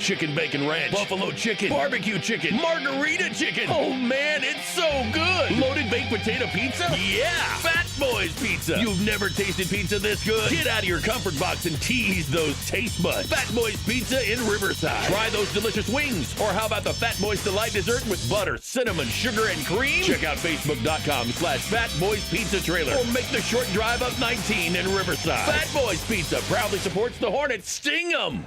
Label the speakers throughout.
Speaker 1: chicken bacon ranch, buffalo chicken, barbecue chicken, margarita chicken. Oh man, it's so good. Loaded baked potato pizza? Yeah, Fat Boys Pizza. You've never tasted pizza this good? Get out of your comfort box and tease those taste buds. Fat Boys Pizza in Riverside. Try those delicious wings. Or how about the Fat Boys Delight dessert with butter, cinnamon, sugar, and cream? Check out Facebook.com/Fat Boys Pizza Trailer. Or make the short drive up 19 in Riverside. Fat Boys Pizza proudly supports the Hornets. Sting 'em!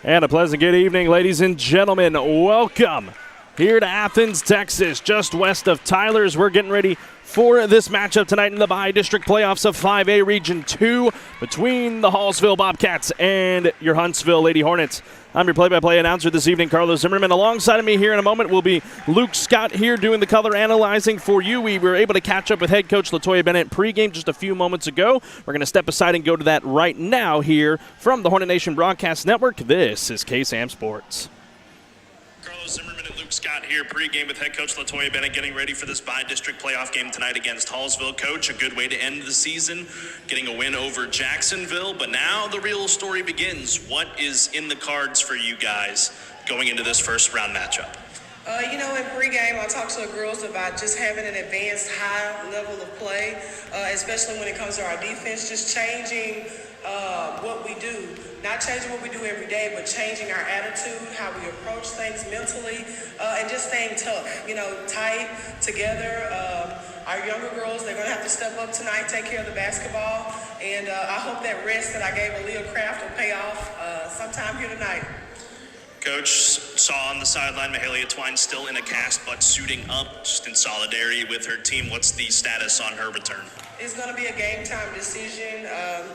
Speaker 2: And a pleasant good evening, ladies and gentlemen. Welcome here to Athens, Texas, just west of Tyler's. We're getting ready for this matchup tonight in the Bi-District Playoffs of 5A Region 2 between the Hallsville Bobcats and your Huntsville Lady Hornets. I'm your play-by-play announcer this evening, Carlos Zimmerman. Alongside of me here in a moment will be Luke Scott here doing the color analyzing for you. We were able to catch up with head coach Latoya Bennett pregame just a few moments ago. We're going to step aside and go to that right now here from the Hornet Nation Broadcast Network. This is KSAM Sports.
Speaker 3: Carlos Zimmerman and Luke Scott here pregame with head coach Latoya Bennett getting ready for this bi-district playoff game tonight against Hallsville. Coach, a good way to end the season, getting a win over Jacksonville. But now the real story begins. What is in the cards for you guys going into this first round matchup?
Speaker 4: In pregame, I talked to the girls about just having an advanced high level of play, especially when it comes to our defense, just changing what we do. Not changing what we do every day, but changing our attitude, how we approach things mentally, and just staying tough, tight, together. Our younger girls, they're going to have to step up tonight, take care of the basketball, and I hope that rest that I gave Aaliyah Craft will pay off sometime here tonight.
Speaker 3: Coach, saw on the sideline Mahalia Twine still in a cast, but suiting up just in solidarity with her team. What's the status on her return?
Speaker 4: It's going to be a game-time decision.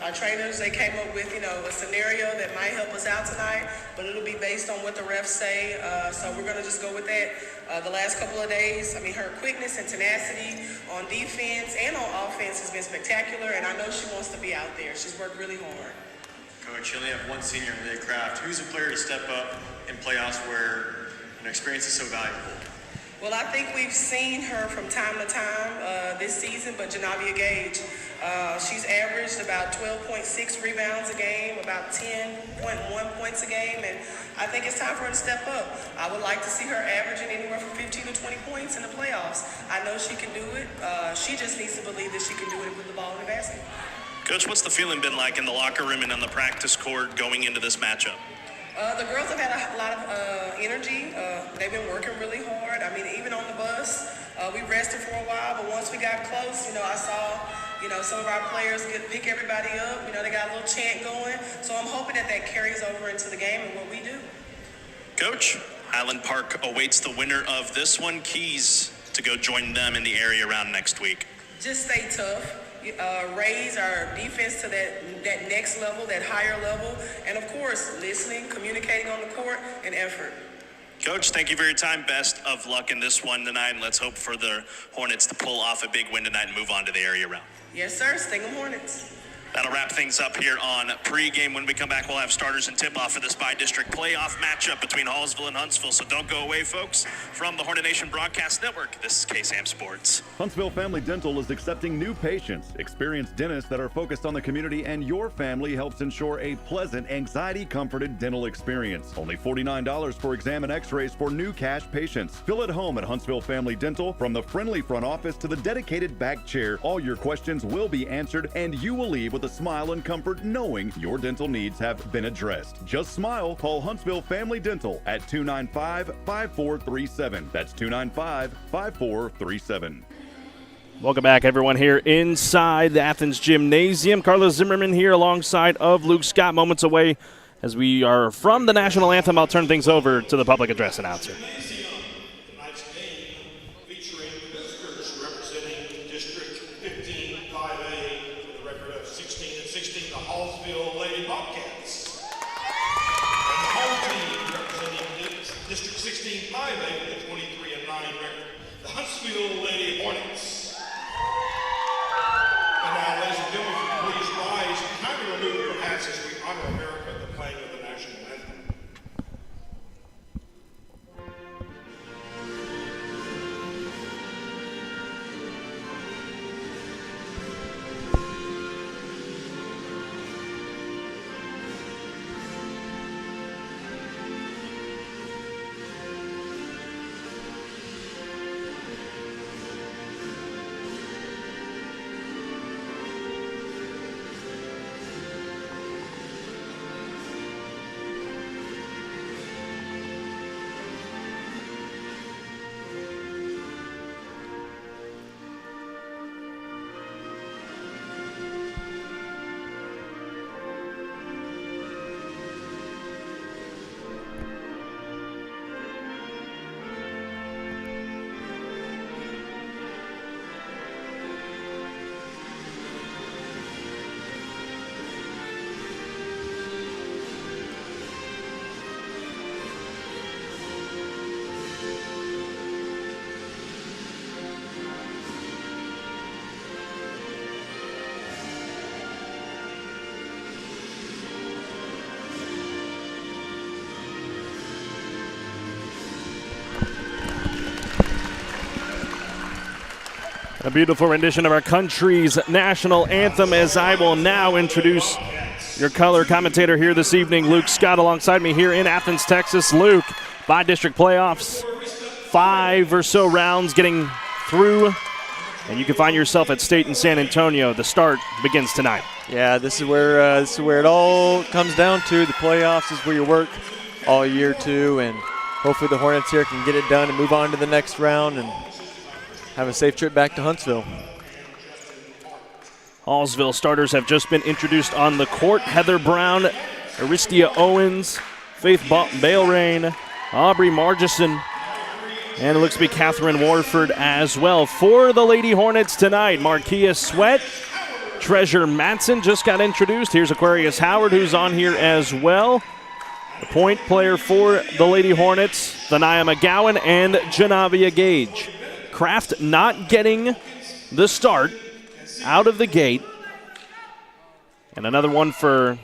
Speaker 4: Our trainers, they came up with, a scenario that might help us out tonight, but it'll be based on what the refs say. So we're going to just go with that. The last couple of days, her quickness and tenacity on defense and on offense has been spectacular, and I know she wants to be out there. She's worked really hard.
Speaker 5: Coach, you only have one senior in Leah Craft. Who's a player to step up in playoffs where experience is so valuable?
Speaker 4: Well, I think we've seen her from time to time this season, but Janavia Gage, she's averaged about 12.6 rebounds a game, about 10.1 points a game, and I think it's time for her to step up. I would like to see her averaging anywhere from 15 to 20 points in the playoffs. I know she can do it. She just needs to believe that she can do it and put the ball in the basket.
Speaker 3: Coach, what's the feeling been like in the locker room and on the practice court going into this matchup?
Speaker 4: The girls have had a lot of energy. They've been working really hard. Even on the bus, we rested for a while, but once we got close, I saw, some of our players pick everybody up. They got a little chant going. So I'm hoping that carries over into the game and what we do. Coach,
Speaker 3: Highland Park awaits the winner of this one. Keys to go join them in the area round next week.
Speaker 4: Just stay tough. Raise our defense to that next level, that higher level, and of course, listening, communicating on the court, and effort.
Speaker 3: Coach, thank you for your time. Best of luck in this one tonight, and let's hope for the Hornets to pull off a big win tonight and move on to the area round.
Speaker 4: Yes, sir. Sting 'em Hornets.
Speaker 3: That'll wrap things up here on pregame. When we come back, we'll have starters and tip-off for this bi-district playoff matchup between Hallsville and Huntsville. So don't go away, folks. From the Hornet Nation Broadcast Network, this is KSAM Sports.
Speaker 6: Huntsville Family Dental is accepting new patients. Experienced dentists that are focused on the community and your family helps ensure a pleasant, anxiety-comforted dental experience. Only $49 for exam and x-rays for new cash patients. Feel at home at Huntsville Family Dental. From the friendly front office to the dedicated back chair, all your questions will be answered and you will leave with a smile and comfort knowing your dental needs have been addressed. Just smile. Call Huntsville Family Dental at 295-5437. That's 295-5437.
Speaker 2: Welcome back, everyone, here inside the Athens Gymnasium. Carlos Zimmerman here alongside of Luke Scott. Moments away as we are from the national anthem. I'll turn things over to the public address announcer.
Speaker 7: The Hallsville Lady Bobcats. And the home team representing District 16 5A with a 23-9 record, the Huntsville Lady Hornets. And now, ladies and gentlemen, please rise and kindly remove your hats as we honor America at the playing of the national anthem.
Speaker 2: A beautiful rendition of our country's national anthem, as I will now introduce your color commentator here this evening, Luke Scott, alongside me here in Athens, Texas. Luke, by-district playoffs, 5 or so rounds getting through, and you can find yourself at State in San Antonio. The start begins tonight.
Speaker 8: Yeah, this is where it all comes down to. The playoffs is where you work all year too, and hopefully the Hornets here can get it done and move on to the next round and have a safe trip back to Huntsville.
Speaker 2: Hallsville starters have just been introduced on the court. Heather Brown, Aristia Owens, Faith Bailrain, Aubrey Margison, and it looks to be Catherine Warford as well. For the Lady Hornets tonight, Markia Sweat, Treasure Matson just got introduced. Here's Aquarius Howard, who's on here as well. The point player for the Lady Hornets, Thania McGowan and Janavia Gage. Kraft not getting the start out of the gate. And another one for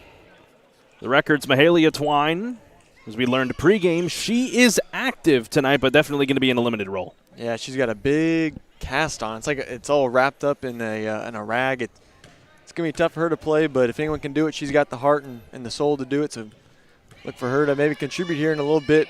Speaker 2: the Records, Mahalia Twine. As we learned pregame, she is active tonight, but definitely going to be in a limited role.
Speaker 8: Yeah, she's got a big cast on. It's like it's all wrapped up in a rag. It's going to be tough for her to play, but if anyone can do it, she's got the heart and the soul to do it. So look for her to maybe contribute here in a little bit.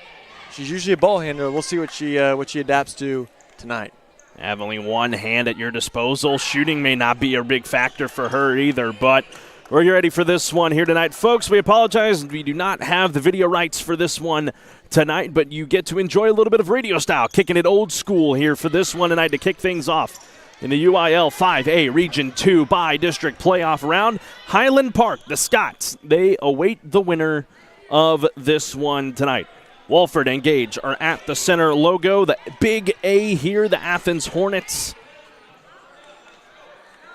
Speaker 8: She's usually a ball handler. We'll see what she adapts to tonight.
Speaker 2: Have only one hand at your disposal. Shooting may not be a big factor for her either, but we're ready for this one here tonight. Folks, we apologize. We do not have the video rights for this one tonight, but you get to enjoy a little bit of radio style, kicking it old school here for this one tonight to kick things off in the UIL 5A Region 2 by-district playoff round. Highland Park, the Scots, they await the winner of this one tonight. Walford and Gage are at the center logo. The big A here, the Athens Hornets.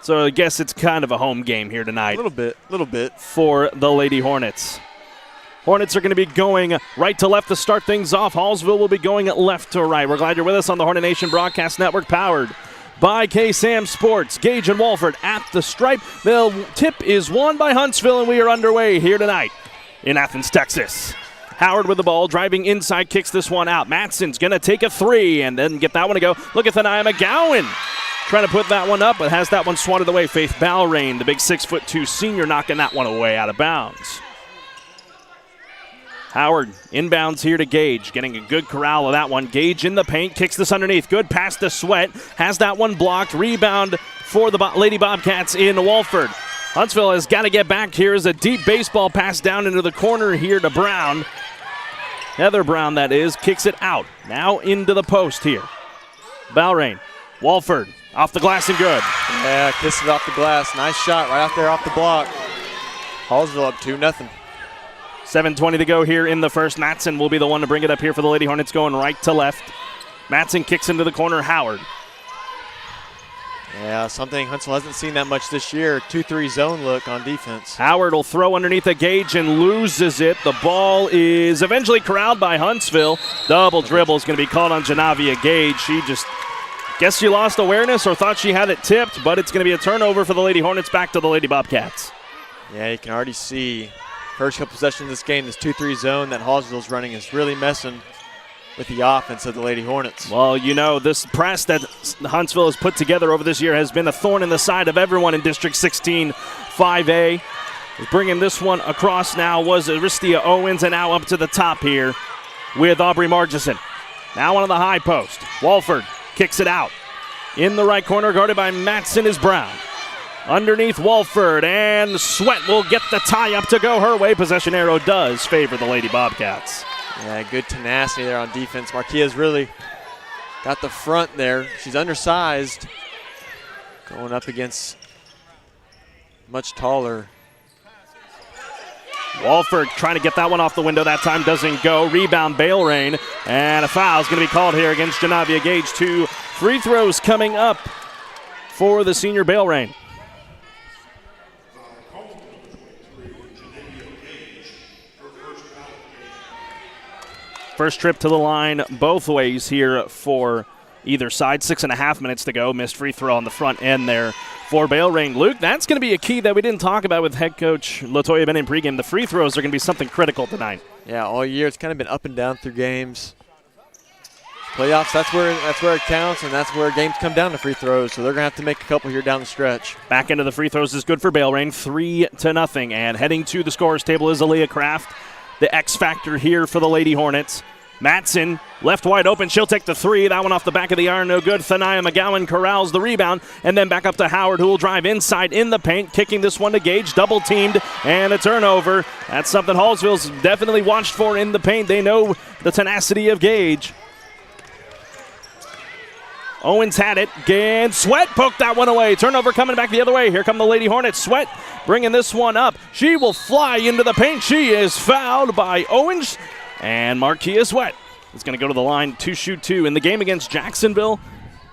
Speaker 2: So I guess it's kind of a home game here tonight.
Speaker 8: A little bit.
Speaker 2: For the Lady Hornets. Hornets are going to be going right to left to start things off. Hallsville will be going left to right. We're glad you're with us on the Hornet Nation Broadcast Network, powered by K-Sam Sports. Gage and Walford at the stripe. The tip is won by Huntsville, and we are underway here tonight in Athens, Texas. Howard with the ball, driving inside, kicks this one out. Matson's going to take a three and then get that one to go. Look at Thania McGowan trying to put that one up, but has that one swatted away. Faith Balrain, the big 6'2" senior, knocking that one away out of bounds. Howard inbounds here to Gage, getting a good corral of that one. Gage in the paint, kicks this underneath. Good pass to Sweat, has that one blocked. Rebound for the Lady Bobcats in Walford. Huntsville has got to get back. Here's a deep baseball pass down into the corner here to Brown. Heather Brown, that is, kicks it out. Now into the post here. Balrain, Walford, off the glass and good.
Speaker 8: Yeah, kisses it off the glass. Nice shot right out there off the block. Hallsville up 2-0.
Speaker 2: 7:20 to go here in the first. Matson will be the one to bring it up here for the Lady Hornets, going right to left. Matson kicks into the corner. Howard.
Speaker 8: Yeah, something Huntsville hasn't seen that much this year. 2-3 zone look on defense.
Speaker 2: Howard will throw underneath a Gage and loses it. The ball is eventually corralled by Huntsville. Double dribble is going to be called on Janavia Gage. She just, guess she lost awareness or thought she had it tipped, but it's going to be a turnover for the Lady Hornets, back to the Lady Bobcats.
Speaker 8: Yeah, you can already see first couple possessions of this game, this 2-3 zone that Hallsville's running is really messing with the offense of the Lady Hornets.
Speaker 2: Well, you know, this press that Huntsville has put together over this year has been a thorn in the side of everyone in District 16 5A. Bringing this one across now was Aristia Owens, and now up to the top here with Aubrey Margison. Now on the high post. Walford kicks it out. In the right corner, guarded by Matson, is Brown. Underneath Walford, and Sweat will get the tie up to go her way. Possession arrow does favor the Lady Bobcats.
Speaker 8: Yeah, good tenacity there on defense. Marquia's really got the front there. She's undersized. Going up against much taller.
Speaker 2: Walford trying to get that one off the window. That time doesn't go. Rebound, Bailrain. And a foul is going to be called here against Janavia Gage. 2 free throws coming up for the senior Bailrain. First trip to the line both ways here for either side. 6.5 minutes to go. Missed free throw on the front end there for Bailrain. Luke, that's going to be a key that we didn't talk about with head coach Latoya Bennett in pregame. The free throws are going to be something critical tonight.
Speaker 8: Yeah, all year it's kind of been up and down through games. Playoffs, that's where it counts, and that's where games come down to free throws. So they're going to have to make a couple here down the stretch.
Speaker 2: Back into the free throws is good for Bale-Rain, 3-0. And heading to the scorer's table is Aaliyah Kraft, the X factor here for the Lady Hornets. Matson, left wide open. She'll take the three. That one off the back of the iron, no good. Thania McGowan corrals the rebound, and then back up to Howard, who will drive inside in the paint, kicking this one to Gage, double teamed, and a turnover. That's something Hallsville's definitely watched for in the paint. They know the tenacity of Gage. Owens had it. And Sweat poked that one away. Turnover coming back the other way. Here come the Lady Hornets. Sweat bringing this one up. She will fly into the paint. She is fouled by Owens. And Marquia Sweat is going to go to the line to shoot two. In the game against Jacksonville,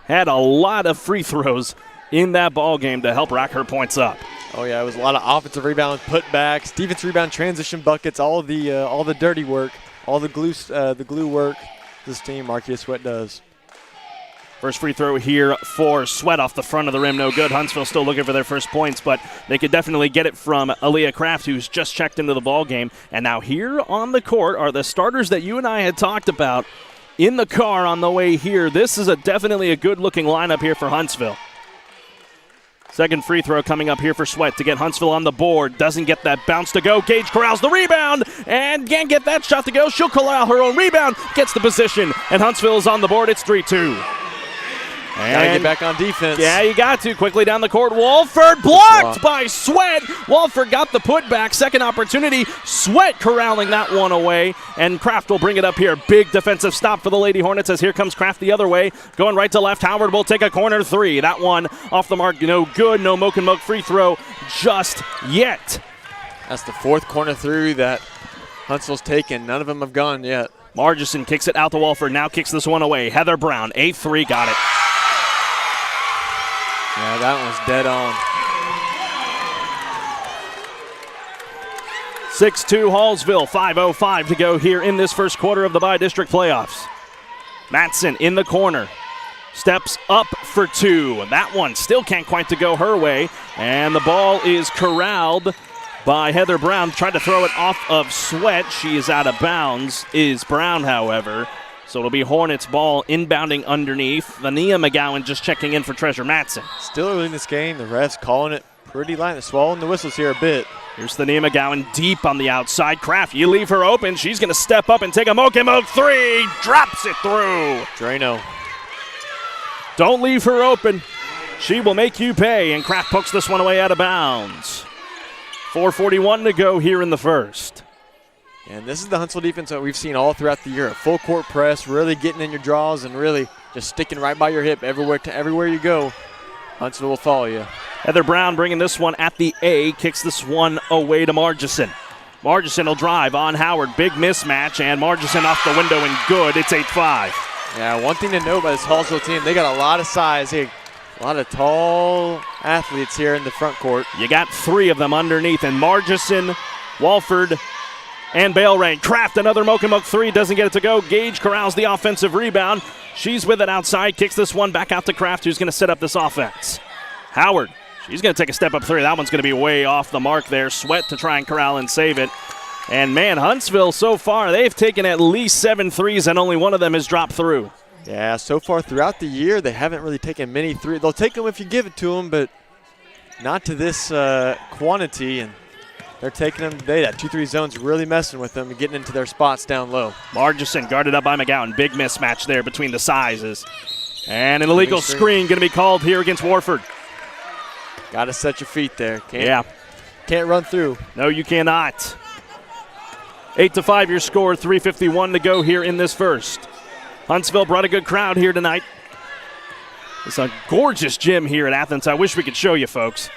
Speaker 2: had a lot of free throws in that ball game to help rack her points up.
Speaker 8: Oh yeah, it was a lot of offensive rebound, putbacks, defense rebound, transition buckets, all the dirty work, all the glue work this team, Marquia Sweat does.
Speaker 2: First free throw here for Sweat off the front of the rim. No good. Huntsville still looking for their first points, but they could definitely get it from Aaliyah Kraft, who's just checked into the ball game. And now here on the court are the starters that you and I had talked about in the car on the way here. This is definitely a good-looking lineup here for Huntsville. Second free throw coming up here for Sweat to get Huntsville on the board. Doesn't get that bounce to go. Gage corrals the rebound and can't get that shot to go. She'll corral her own rebound, gets the position, and Huntsville is on the board. It's 3-2.
Speaker 8: Gotta get back on defense.
Speaker 2: Yeah, you got to. Quickly down the court. Walford blocked by Sweat. Walford got the putback. Second opportunity. Sweat corralling that one away. And Kraft will bring it up here. Big defensive stop for the Lady Hornets as here comes Kraft the other way. Going right to left. Howard will take a corner three. That one off the mark. No good. No moke and moke free throw just yet.
Speaker 8: That's the fourth corner through that Huntsville's taken. None of them have gone yet.
Speaker 2: Margison kicks it out to Walford. Now kicks this one away. Heather Brown. 8-3. Got it.
Speaker 8: Yeah, that one's dead on.
Speaker 2: 6-2 Hallsville, 5:05 to go here in this first quarter of the bi-district playoffs. Matson in the corner, steps up for two. That one still can't quite to go her way, and the ball is corralled by Heather Brown. Tried to throw it off of Sweat. She is out of bounds, is Brown, however. So it'll be Hornets ball inbounding underneath. Thania McGowan just checking in for Treasure Matson.
Speaker 8: Still early in this game. The refs calling it pretty light. They're swallowing the whistles here a bit.
Speaker 2: Here's Thania McGowan deep on the outside. Kraft, you leave her open. She's going to step up and take a moke three. Drops it through.
Speaker 8: Drano.
Speaker 2: Don't leave her open. She will make you pay. And Kraft pokes this one away out of bounds. 4:41 to go here in the first.
Speaker 8: And this is the Huntsville defense that we've seen all throughout the year. A full court press, really getting in your draws and really just sticking right by your hip everywhere you go. Huntsville will follow you.
Speaker 2: Heather Brown bringing this one at the A, kicks this one away to Margison. Margison will drive on Howard. Big mismatch, and Margison off the window and good. It's 8-5.
Speaker 8: Yeah, one thing to know about this Hallsville team, they got a lot of size. Hey, a lot of tall athletes here in the front court.
Speaker 2: You got three of them underneath, and Margison, Walford, and Bale-Rain. Kraft, another moke three, doesn't get it to go. Gage corrals the offensive rebound. She's with it outside, kicks this one back out to Kraft, who's going to set up this offense. Howard, she's going to take a step up three. That one's going to be way off the mark there. Sweat to try and corral and save it. And, man, Huntsville so far, they've taken at least 7 threes, and only one of them has dropped through.
Speaker 8: Yeah, so far throughout the year, they haven't really taken many threes. They'll take them if you give it to them, but not to this quantity. And they're taking them today. That 2-3 zone's really messing with them and getting into their spots down low.
Speaker 2: Margison guarded up by McGowan. Big mismatch there between the sizes. And an illegal screen going to be called here against Warford.
Speaker 8: Got to set your feet there. Can't run through.
Speaker 2: No, you cannot. 8-5 your score. 3:51 to go here in this first. Huntsville brought a good crowd here tonight. It's a gorgeous gym here at Athens. I wish we could show you, folks.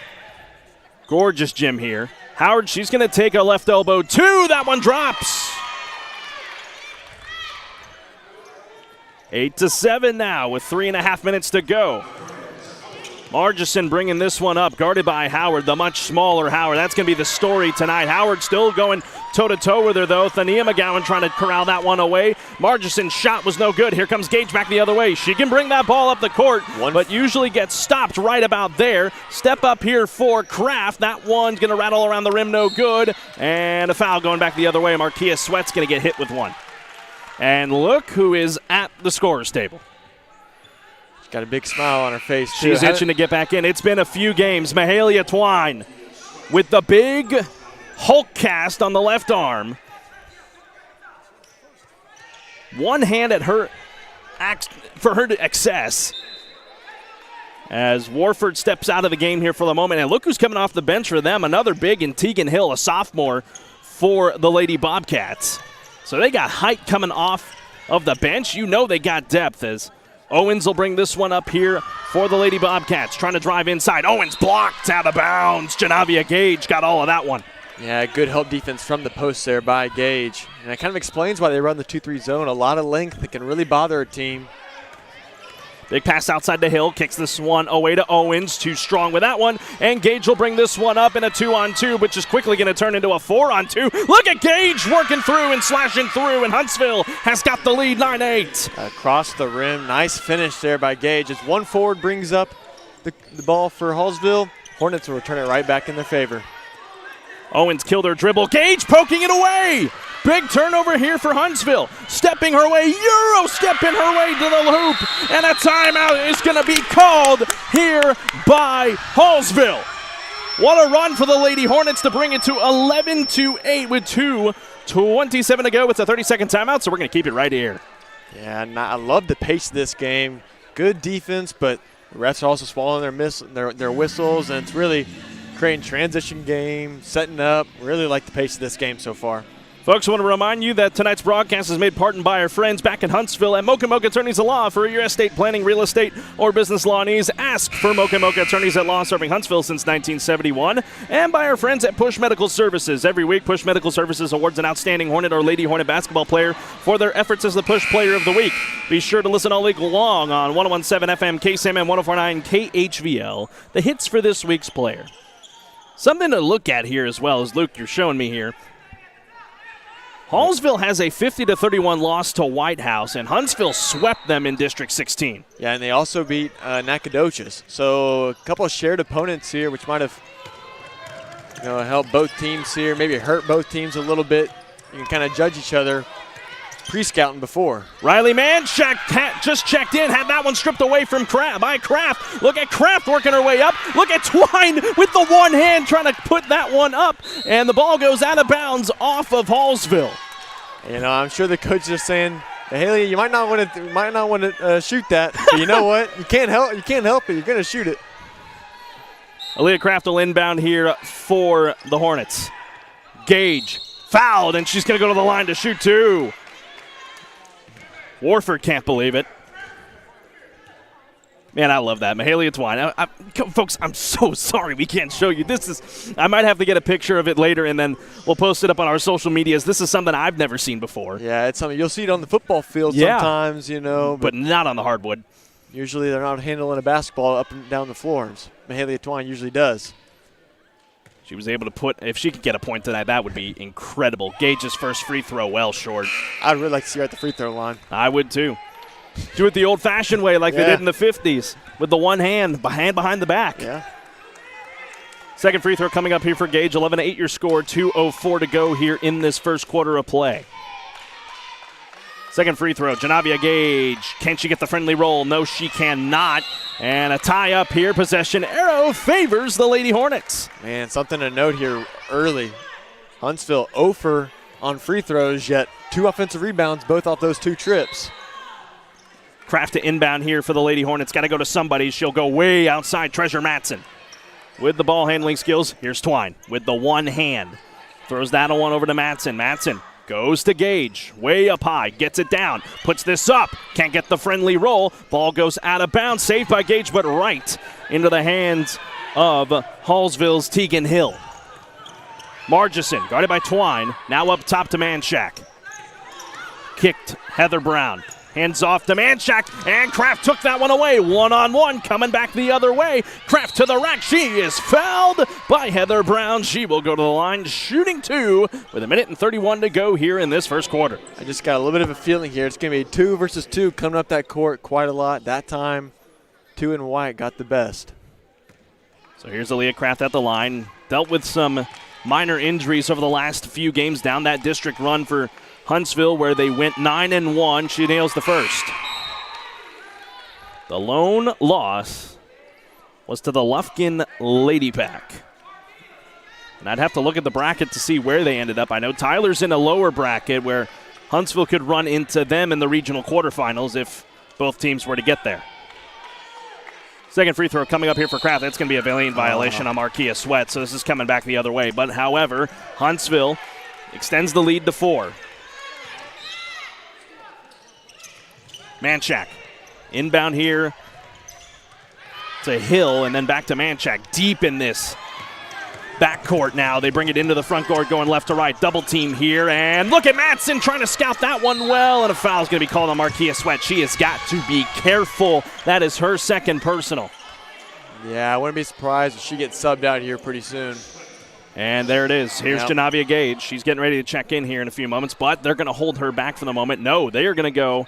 Speaker 2: Gorgeous gym here. Howard, she's going to take a left elbow. Two, that one drops. 8-7 now with 3.5 minutes to go. Margison bringing this one up, guarded by Howard, the much smaller Howard. That's going to be the story tonight. Howard still going toe-to-toe with her, though. Thania McGowan trying to corral that one away. Margison's shot was no good. Here comes Gage back the other way. She can bring that ball up the court, but usually gets stopped right about there. Step up here for Kraft. That one's going to rattle around the rim, no good. And a foul going back the other way. Marquia Sweat's going to get hit with one. And look who is at the scorer's table.
Speaker 8: She's got a big smile on her face, too.
Speaker 2: She's itching to get back in. It's been a few games. Mahalia Twine with the big Hulk cast on the left arm. One hand at her for her to access. As Warford steps out of the game here for the moment. And look who's coming off the bench for them. Another big in Tegan Hill, a sophomore for the Lady Bobcats. So they got height coming off of the bench. You know they got depth as Owens will bring this one up here for the Lady Bobcats. Trying to drive inside. Owens blocked out of bounds. Janavia Gage got all of that one.
Speaker 8: Yeah, good help defense from the post there by Gage. And that kind of explains why they run the 2-3 zone. A lot of length that can really bother a team.
Speaker 2: Big pass outside the Hill. Kicks this one away to Owens. Too strong with that one. And Gage will bring this one up in a 2-on-2, which is quickly going to turn into a 4-on-2. Look at Gage working through and slashing through. And Huntsville has got the lead 9-8.
Speaker 8: Across the rim. Nice finish there by Gage. As one forward brings up the ball for Hallsville, Hornets will return it right back in their favor.
Speaker 2: Owens killed her dribble. Gage poking it away. Big turnover here for Huntsville. Stepping her way, Euro stepping her way to the hoop. And a timeout is going to be called here by Hallsville. What a run for the Lady Hornets to bring it to 11-8 with 2:27 to go. It's a 30-second timeout, so we're going to keep it right here.
Speaker 8: Yeah, and I love the pace of this game. Good defense, but the refs are also swallowing their whistles, and it's really creating transition game, setting up. Really like the pace of this game so far.
Speaker 2: Folks, I want to remind you that tonight's broadcast is made part in by our friends back in Huntsville at Mocha Mocha Attorneys at Law. For your estate planning, real estate, or business law needs, ask for Mocha Mocha Attorneys at Law, serving Huntsville since 1971. And by our friends at Push Medical Services. Every week, Push Medical Services awards an outstanding Hornet or Lady Hornet basketball player for their efforts as the Push Player of the Week. Be sure to listen all week long on 101.7 FM, KSMM, 104.9 KHVL. The hits for this week's player. Something to look at here as well, as Luke, you're showing me here. Hallsville has a 50-31 loss to White House, and Huntsville swept them in District 16.
Speaker 8: Yeah, and they also beat Nacogdoches. So a couple of shared opponents here, which might have helped both teams here, maybe hurt both teams a little bit. You can kind of judge each other pre-scouting before.
Speaker 2: Riley Manchak just checked in, had that one stripped away from Kraft. Look at Kraft working her way up. Look at Twine with the one hand trying to put that one up, and the ball goes out of bounds off of Hallsville.
Speaker 8: I'm sure the coach is saying, hey, Haley, you might not want to shoot that, but you know what? You can't help it. You're going to shoot it.
Speaker 2: Aaliyah Kraft will inbound here for the Hornets. Gage fouled, and she's going to go to the line to shoot two. Warford can't believe it. Man, I love that. Mahalia Twine. Folks, I'm so sorry we can't show you. I might have to get a picture of it later, and then we'll post it up on our social medias. This is something I've never seen before.
Speaker 8: Yeah, it's something you'll see it on the football field sometimes,
Speaker 2: But not on the hardwood.
Speaker 8: Usually they're not handling a basketball up and down the floors. Mahalia Twine usually does.
Speaker 2: She was able to if she could get a point tonight, that would be incredible. Gage's first free throw well short.
Speaker 8: I'd really like to see her at the free throw line.
Speaker 2: I would too. Do it the old-fashioned way like they did in the 50s with the one hand behind the back.
Speaker 8: Yeah.
Speaker 2: Second free throw coming up here for Gage. 11-8 your score, 2:04 to go here in this first quarter of play. Second free throw, Janavia Gage. Can she get the friendly roll? No, she cannot. And a tie up here. Possession arrow favors the Lady Hornets.
Speaker 8: Man, something to note here early. Huntsville 0 for on free throws, yet 2 offensive rebounds, both off those 2 trips.
Speaker 2: Kraft to inbound here for the Lady Hornets. Got to go to somebody. She'll go way outside. Treasure Matson with the ball handling skills. Here's Twine with the one hand. Throws that one over to Matson. Matson goes to Gage, way up high, gets it down, puts this up, can't get the friendly roll. Ball goes out of bounds, saved by Gage, but right into the hands of Hallsville's Tegan Hill. Margison, guarded by Twine, now up top to Manchak. Kicked Heather Brown. Hands off to Manchak, and Kraft took that one away. One-on-one, coming back the other way. Kraft to the rack. She is fouled by Heather Brown. She will go to the line, shooting 2 with 1:31 to go here in this first quarter.
Speaker 8: I just got a little bit of a feeling here. It's going to be 2 versus 2 coming up that court quite a lot. That time, 2 and White got the best.
Speaker 2: So here's Aaliyah Kraft at the line. Dealt with some minor injuries over the last few games down that district run for Huntsville, where they went 9-1. She nails the first. The lone loss was to the Lufkin Lady Pack. And I'd have to look at the bracket to see where they ended up. I know Tyler's in a lower bracket where Huntsville could run into them in the regional quarterfinals if both teams were to get there. Second free throw coming up here for Kraft. That's going to be a lane violation on Marquia Sweat, so this is coming back the other way. But, however, Huntsville extends the lead to 4. Manchak inbound here to Hill, and then back to Manchak. Deep in this backcourt now. They bring it into the front court, going left to right. Double team here, and look at Matson trying to scout that one well, and a foul is going to be called on Marquia Sweat. She has got to be careful. That is her second personal.
Speaker 8: Yeah, I wouldn't be surprised if she gets subbed out here pretty soon.
Speaker 2: And there it is. Here's Janavia Gage. She's getting ready to check in here in a few moments, but they're going to hold her back for the moment. No, they are going to go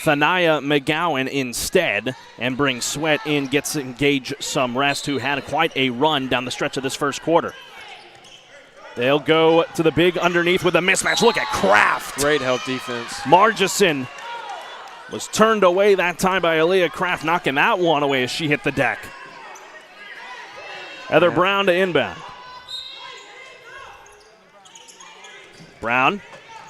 Speaker 2: Thania McGowan instead and bring Sweat in, gets Gage some rest, who had quite a run down the stretch of this first quarter. They'll go to the big underneath with a mismatch. Look at Kraft.
Speaker 8: Great help defense.
Speaker 2: Margison was turned away that time by Aaliyah Kraft, knocking that one away as she hit the deck. Heather Brown to inbound. Brown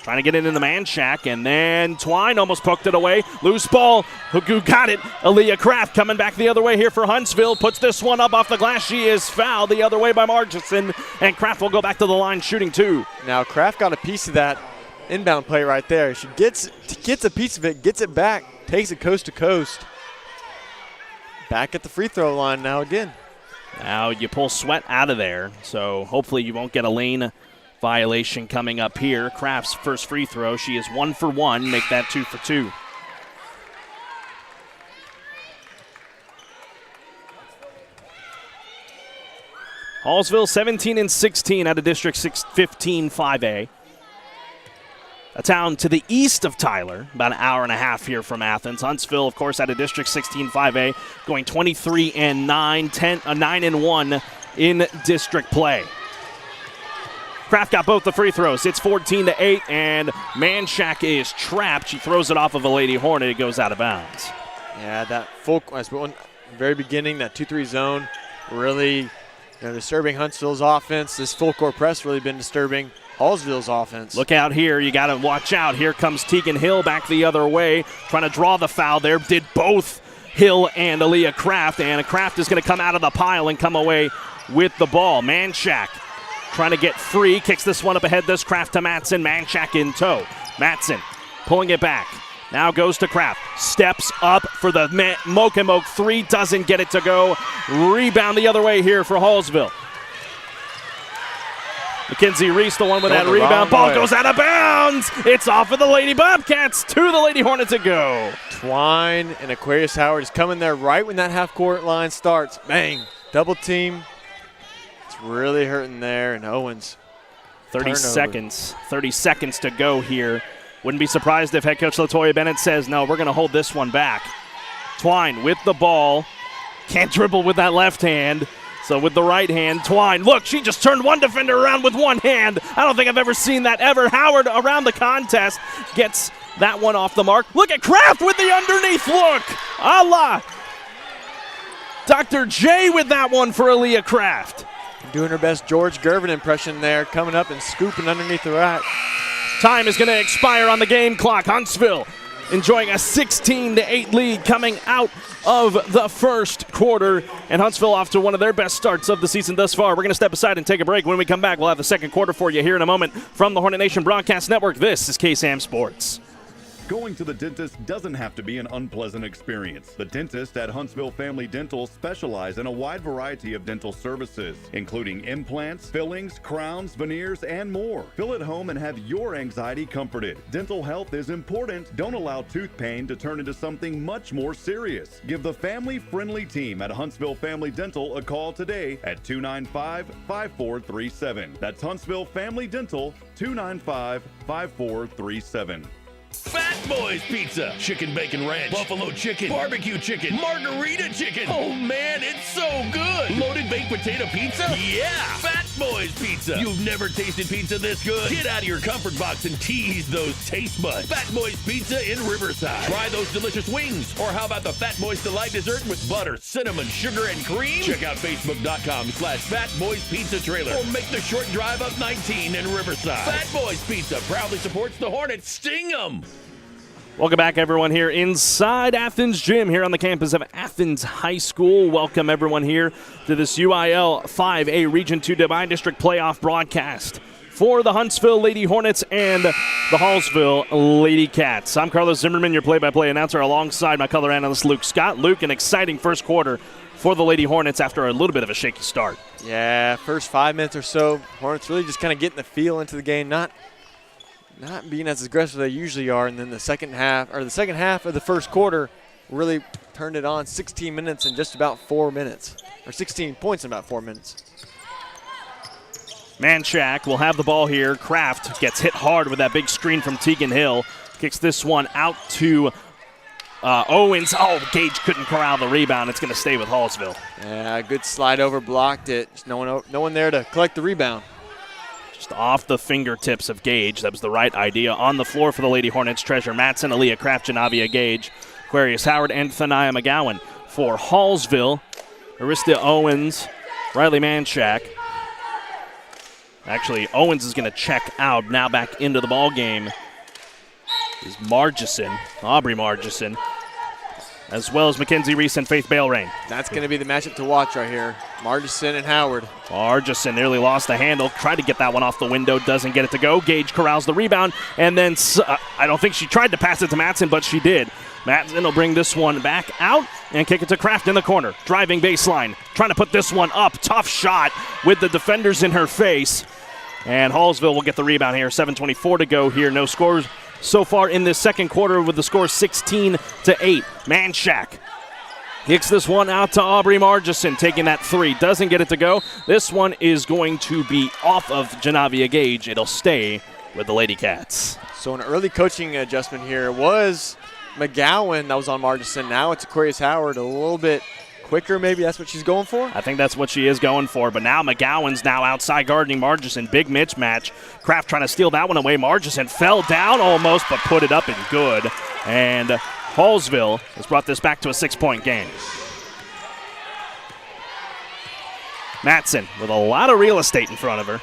Speaker 2: trying to get it in the man shack, and then Twine almost poked it away. Loose ball. Who got it? Aaliyah Kraft coming back the other way here for Huntsville. Puts this one up off the glass. She is fouled the other way by Margison, and Kraft will go back to the line shooting 2.
Speaker 8: Now Kraft got a piece of that inbound play right there. She gets a piece of it, gets it back, takes it coast to coast. Back at the free throw line now again.
Speaker 2: Now you pull Sweat out of there, so hopefully you won't get a lane violation coming up here. Kraft's first free throw. She is 1 for 1. Make that 2 for 2. Hallsville 17-16 out of District 15 5A. A town to the east of Tyler, about an hour and a half here from Athens. Huntsville, of course, out of District 16 5A, going 23-9, 9-1 in district play. Kraft got both the free throws. It's 14-8, and Manchak is trapped. She throws it off of a Lady Hornet. It goes out of bounds.
Speaker 8: Yeah, that very beginning, that 2-3 zone, really disturbing Huntsville's offense. This full court press really been disturbing Hallsville's offense.
Speaker 2: Look out here. You got to watch out. Here comes Tegan Hill back the other way, trying to draw the foul there. Did both Hill and Aaliyah Kraft, and Kraft is going to come out of the pile and come away with the ball. Manchak trying to get free, kicks this one up ahead. This Kraft to Matson. Manchak in tow. Matson pulling it back. Now goes to Kraft. Steps up for the Moke 3. Doesn't get it to go. Rebound the other way here for Hallsville. Mackenzie Reese, the one with that rebound. Ball goes out of bounds. It's off of the Lady Bobcats. To the Lady Hornets to go.
Speaker 8: Twine and Aquarius Howard is coming there right when that half-court line starts. Bang. Double team. It's really hurting there, and Owens.
Speaker 2: 30 seconds to go here. Wouldn't be surprised if head coach LaToya Bennett says, no, we're going to hold this one back. Twine with the ball. Can't dribble with that left hand. So with the right hand, Twine. Look, she just turned one defender around with one hand. I don't think I've ever seen that ever. Howard around the contest gets that one off the mark. Look at Kraft with the underneath look. A la Dr. J with that one for Aaliyah Kraft.
Speaker 8: Doing her best George Gervin impression there, coming up and scooping underneath the rack.
Speaker 2: Time is going to expire on the game clock. Huntsville enjoying a 16-8 lead coming out of the first quarter. And Huntsville off to one of their best starts of the season thus far. We're going to step aside and take a break. When we come back, we'll have the second quarter for you here in a moment. From the Hornet Nation Broadcast Network, this is KSAM Sports.
Speaker 6: Going to the dentist doesn't have to be an unpleasant experience. The dentists at Huntsville Family Dental specialize in a wide variety of dental services, including implants, fillings, crowns, veneers, and more. Feel at home and have your anxiety comforted. Dental health is important. Don't allow tooth pain to turn into something much more serious. Give the family-friendly team at Huntsville Family Dental a call today at 295-5437. That's Huntsville Family Dental, 295-5437.
Speaker 1: Fat Boys Pizza, chicken bacon ranch, buffalo chicken, barbecue chicken, margarita chicken. Oh man, it's so good. Loaded baked potato pizza? Yeah. Fat Boys Pizza. You've never tasted pizza this good? Get out of your comfort box and tease those taste buds. Fat Boys Pizza in Riverside. Try those delicious wings. Or how about the Fat Boys Delight dessert with butter, cinnamon, sugar, and cream? Check out Facebook.com/Fat Boys Pizza Trailer. Or make the short drive up 19 in Riverside. Fat Boys Pizza proudly supports the Hornets. Sting 'em!
Speaker 2: Welcome back, everyone, here inside Athens Gym here on the campus of Athens High School. Welcome, everyone, here to this UIL 5A Region 2 Divide District Playoff broadcast for the Huntsville Lady Hornets and the Hallsville Lady Cats. I'm Carlos Zimmerman, your play-by-play announcer, alongside my color analyst Luke Scott. Luke, an exciting first quarter for the Lady Hornets after a little bit of a shaky start.
Speaker 8: Yeah, first 5 minutes or so, Hornets really just kind of getting the feel into the game, not being as aggressive as they usually are, and then the second half of the first quarter really turned it on. 16 minutes in just about 4 minutes, or 16 points in about 4 minutes.
Speaker 2: Manchak will have the ball here. Kraft gets hit hard with that big screen from Tegan Hill. Kicks this one out to Owens. Oh, Gage couldn't corral the rebound. It's going to stay with Hallsville.
Speaker 8: Yeah, good slide over, blocked it. Just no one there to collect the rebound.
Speaker 2: Just off the fingertips of Gage. That was the right idea. On the floor for the Lady Hornets, Treasure Matson, Aaliyah Kraft, Janavia Gage, Aquarius Howard, and Thania McGowan. For Hallsville, Arista Owens, Riley Manchak. Actually, Owens is going to check out. Now back into the ball game is Aubrey Margison, as well as Mackenzie Reese and Faith Bale-Rain.
Speaker 8: That's going to be the matchup to watch right here. Margison and Howard.
Speaker 2: Margison nearly lost the handle. Tried to get that one off the window. Doesn't get it to go. Gage corrals the rebound. And then I don't think she tried to pass it to Matson, but she did. Matson will bring this one back out and kick it to Kraft in the corner. Driving baseline. Trying to put this one up. Tough shot with the defenders in her face. And Hallsville will get the rebound here. 7:24 to go here. No scores so far in this second quarter with the score 16-8. Manchak kicks this one out to Aubrey Margison, taking that three. Doesn't get it to go. This one is going to be off of Janavia Gage. It'll stay with the Lady Cats.
Speaker 8: So an early coaching adjustment here was McGowan that was on Margison. Now it's Aquarius Howard, a little bit quicker maybe. That's what she's going for?
Speaker 2: I think that's what she is going for. But now McGowan's now outside guarding Margison. Big mismatch. Kraft trying to steal that one away. Margison fell down almost, but put it up and good. And Hallsville has brought this back to a 6-point game. Matson with a lot of real estate in front of her.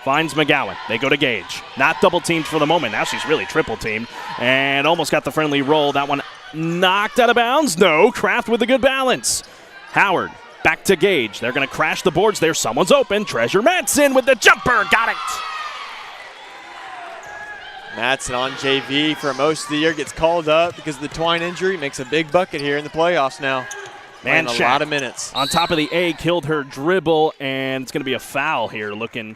Speaker 2: Finds McGowan. They go to Gage. Not double teamed for the moment. Now she's really triple teamed. And almost got the friendly roll. That one knocked out of bounds. No, Kraft with a good balance. Howard back to Gage. They're going to crash the boards there. Someone's open. Treasure Matson with the jumper. Got it.
Speaker 8: Matson on JV for most of the year. Gets called up because of the Twine injury. Makes a big bucket here in the playoffs now. And a lot of minutes.
Speaker 2: On top of the A, killed her dribble, and it's going to be a foul here looking.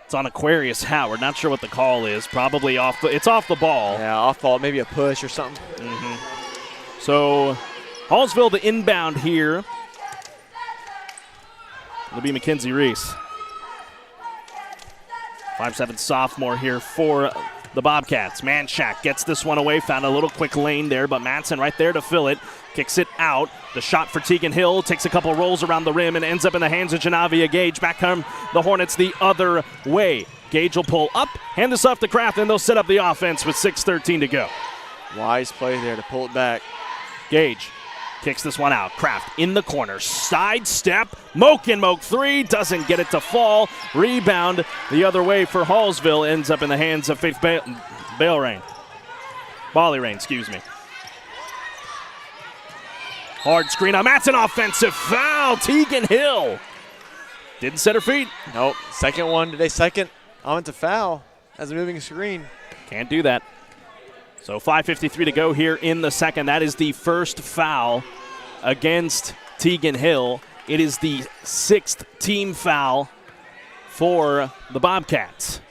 Speaker 2: It's on Aquarius Howard. Not sure what the call is. Probably off. It's off the ball.
Speaker 8: Yeah, off ball. Maybe a push or something.
Speaker 2: Mm-hmm. So Hallsville the inbound here. It'll be Mackenzie Reese. 5'7" sophomore here for the Bobcats. Manchak gets this one away. Found a little quick lane there, but Matson right there to fill it. Kicks it out. The shot for Tegan Hill. Takes a couple rolls around the rim and ends up in the hands of Janavia Gage. Back come the Hornets the other way. Gage will pull up, hand this off to Kraft, and they'll set up the offense with 6:13 to go.
Speaker 8: Wise play there to pull it back.
Speaker 2: Gage kicks this one out. Kraft in the corner. Sidestep. Moke three. Doesn't get it to fall. Rebound the other way for Hallsville. Ends up in the hands of Faith Bale-Rain. Bally-Rain, excuse me. Hard screen on Matson. Offensive foul. Tegan Hill. Didn't set her feet.
Speaker 8: Nope. Second one today. Second offensive foul as a moving screen.
Speaker 2: Can't do that. So 5:53 to go here in the second. That is the first foul against Tegan Hill. It is the 6th team foul for the Bobcats.